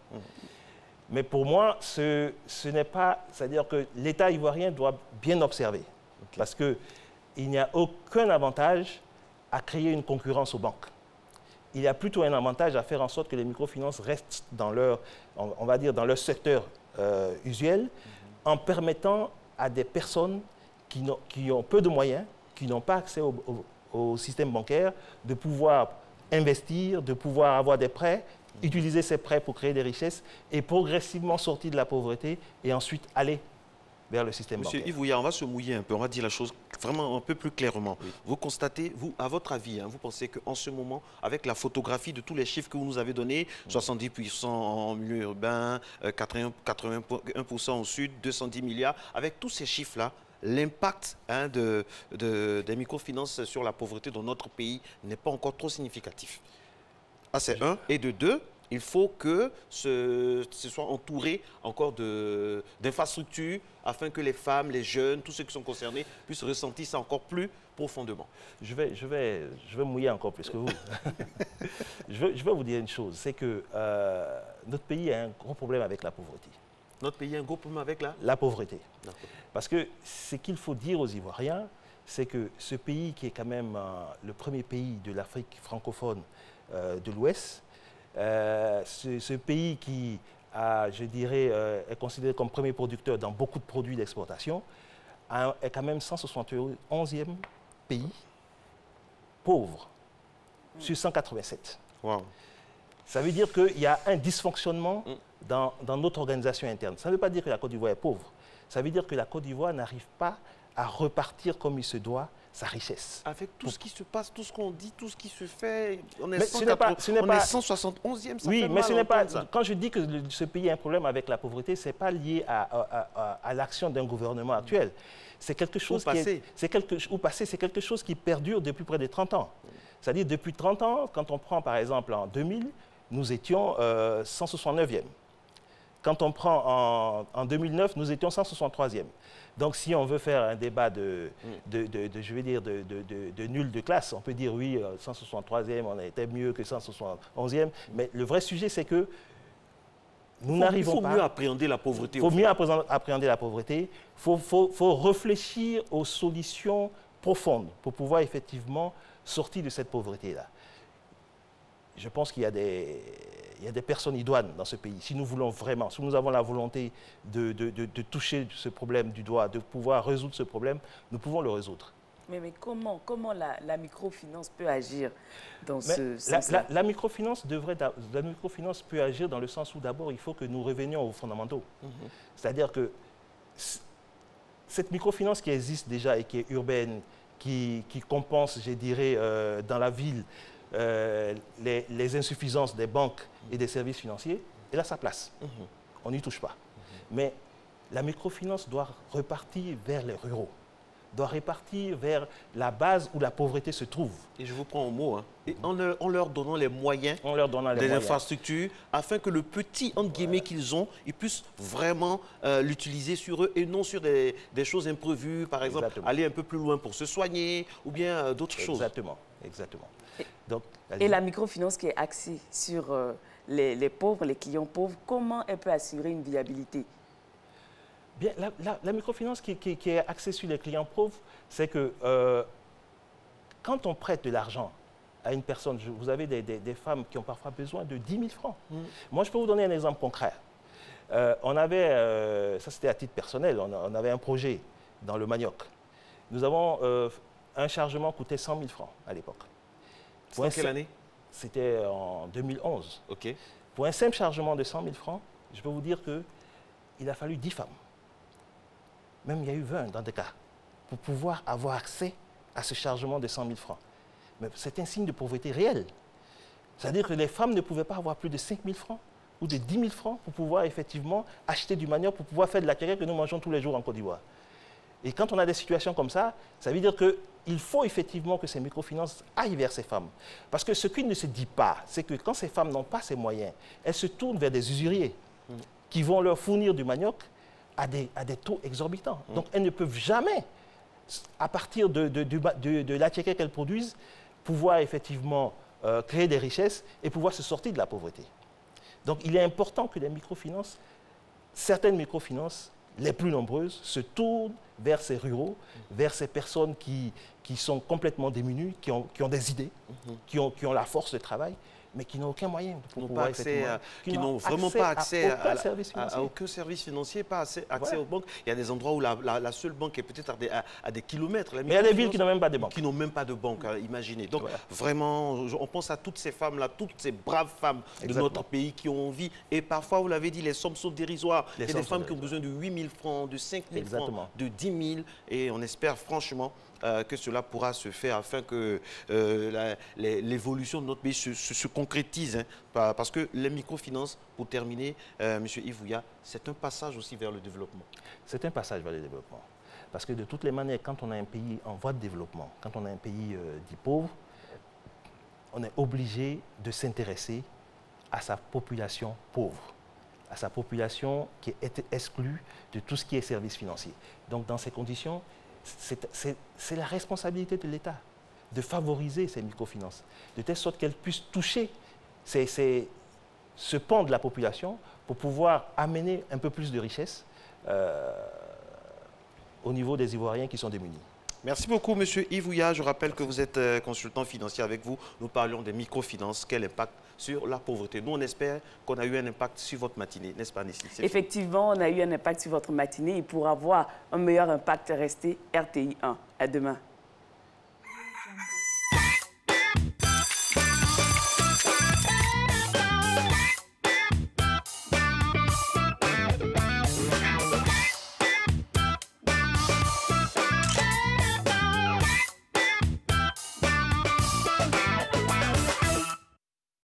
Mais pour moi, ce n'est pas... C'est-à-dire que l'État ivoirien doit bien observer, parce qu'il n'y a aucun avantage à créer une concurrence aux banques. Il y a plutôt un avantage à faire en sorte que les microfinances restent dans leur, on va dire, dans leur secteur usuel, en permettant à des personnes qui ont peu de moyens, qui n'ont pas accès au système bancaire, de pouvoir investir, de pouvoir avoir des prêts, utiliser ces prêts pour créer des richesses et progressivement sortir de la pauvreté et ensuite aller vers le système bancaire. Monsieur Yves Ouya, on va se mouiller un peu, on va dire la chose vraiment un peu plus clairement. Vous constatez, vous, à votre avis, vous pensez qu'en ce moment, avec la photographie de tous les chiffres que vous nous avez donnés, 70% en milieu urbain, 81% au sud, 210 milliards, avec tous ces chiffres-là, l'impact des microfinances sur la pauvreté dans notre pays n'est pas encore trop significatif. Ah, c'est un. Et de deux, il faut que ce soit entouré encore d'infrastructures afin que les femmes, les jeunes, tous ceux qui sont concernés puissent ressentir ça encore plus profondément. Je vais mouiller encore plus que vous. je vais vous dire une chose, c'est que notre pays a un gros problème avec la pauvreté. Notre pays a un gros problème avec la pauvreté. Parce que ce qu'il faut dire aux Ivoiriens, c'est que ce pays qui est quand même le premier pays de l'Afrique francophone de l'Ouest, ce pays qui je dirais, est considéré comme premier producteur dans beaucoup de produits d'exportation, est quand même 171e pays pauvre sur 187. Wow. Ça veut dire qu'il y a un dysfonctionnement dans notre organisation interne. Ça ne veut pas dire que la Côte d'Ivoire est pauvre. Ça veut dire que la Côte d'Ivoire n'arrive pas à repartir comme il se doit sa richesse. Avec tout ce qui se passe, tout ce qu'on dit, tout ce qui se fait, on est, mais 171e, ça oui, fait mais mal ce n'est pas. ça. Quand je dis que ce pays a un problème avec la pauvreté, ce n'est pas lié à l'action d'un gouvernement actuel. C'est quelque chose c'est quelque chose qui perdure depuis près de 30 ans. C'est-à-dire depuis 30 ans, quand on prend par exemple en 2000, nous étions 169e. Quand on prend en 2009, nous étions 163e. Donc, si on veut faire un débat de nul de classe, on peut dire oui, 163e, on était mieux que 171e. Mais le vrai sujet, c'est que nous n'arrivons pas... Il faut mieux appréhender la pauvreté. Il faut mieux appréhender la pauvreté. Il faut réfléchir aux solutions profondes pour pouvoir effectivement sortir de cette pauvreté-là. Je pense qu'il y a des personnes idoines dans ce pays. Si nous voulons vraiment, si nous avons la volonté de toucher ce problème du doigt, de pouvoir résoudre ce problème, nous pouvons le résoudre. Mais comment la microfinance peut agir dans ce sens? La microfinance peut agir dans le sens où d'abord il faut que nous revenions aux fondamentaux. C'est-à-dire que cette microfinance qui existe déjà et qui est urbaine, qui compense, je dirais, dans la ville, les insuffisances des banques et des services financiers, elle a sa place. On n'y touche pas. Mais la microfinance doit repartir vers les ruraux, doit repartir vers la base où la pauvreté se trouve. Et je vous prends au mot, et en leur donnant les moyens, des infrastructures, afin que le petit, entre guillemets, qu'ils ont, ils puissent vraiment l'utiliser sur eux et non sur des choses imprévues, par exemple, aller un peu plus loin pour se soigner ou bien d'autres choses. Exactement. Donc, et la microfinance qui est axée sur les pauvres, les clients pauvres, comment elle peut assurer une viabilité? Bien, la microfinance qui est axée sur les clients pauvres, c'est que quand on prête de l'argent à une personne, vous avez des femmes qui ont parfois besoin de 10 000 francs. Moi, je peux vous donner un exemple concret. On avait, ça c'était à titre personnel, on avait un projet dans le manioc. Nous avons, un chargement coûtait 100 000 francs à l'époque. C'était en quelle année? C'était en 2011. OK. Pour un simple chargement de 100 000 francs, je peux vous dire qu'il a fallu 10 femmes. Même il y a eu 20 dans des cas, pour pouvoir avoir accès à ce chargement de 100 000 francs. Mais c'est un signe de pauvreté réelle. C'est-à-dire que les femmes ne pouvaient pas avoir plus de 5 000 francs ou de 10 000 francs pour pouvoir effectivement acheter du manioc, pour pouvoir faire de la kéké que nous mangeons tous les jours en Côte d'Ivoire. Et quand on a des situations comme ça, ça veut dire qu'il faut effectivement que ces microfinances aillent vers ces femmes. Parce que ce qui ne se dit pas, c'est que quand ces femmes n'ont pas ces moyens, elles se tournent vers des usuriers qui vont leur fournir du manioc à des taux exorbitants. Donc elles ne peuvent jamais, à partir de la kéké qu'elles produisent, pouvoir effectivement créer des richesses et pouvoir se sortir de la pauvreté. Donc il est important que les microfinances, certaines microfinances, les plus nombreuses, se tournent vers ces ruraux, vers ces personnes qui sont complètement démunies, qui ont des idées, qui ont la force de travail, mais qui n'ont aucun moyen pour pouvoir qui n'ont vraiment pas accès à aucun service financier, pas accès aux banques. Il y a des endroits où la seule banque est peut-être à des kilomètres. Mais il y a des villes qui n'ont même pas de banque. Qui n'ont même pas de banque, imaginez. Donc vraiment, on pense à toutes ces femmes-là, toutes ces braves femmes de notre pays qui ont envie. Et parfois, vous l'avez dit, les sommes sont dérisoires. Il y a des femmes qui ont besoin de 8 000 francs, de 5 000 francs, de 10 000. Et on espère franchement que cela pourra se faire afin que l'évolution de notre pays se concrétise, hein, parce que les microfinances, pour terminer, M. Yves Ouya, c'est un passage aussi vers le développement. C'est un passage vers le développement. Parce que de toutes les manières, quand on a un pays en voie de développement, quand on a un pays dit pauvre, on est obligé de s'intéresser à sa population pauvre, à sa population qui est exclue de tout ce qui est services financiers. Donc dans ces conditions, c'est la responsabilité de l'État de favoriser ces microfinances, de telle sorte qu'elles puissent toucher ce pan de la population pour pouvoir amener un peu plus de richesse au niveau des Ivoiriens qui sont démunis. Merci beaucoup, M. Yves Ouya. Je rappelle que vous êtes consultant financier avec vous. Nous parlions des microfinances. Quel impact sur la pauvreté? Nous, on espère qu'on a eu un impact sur votre matinée, n'est-ce pas, Nessie? Effectivement, on a eu un impact sur votre matinée. Et pour avoir un meilleur impact, restez RTI 1. À demain.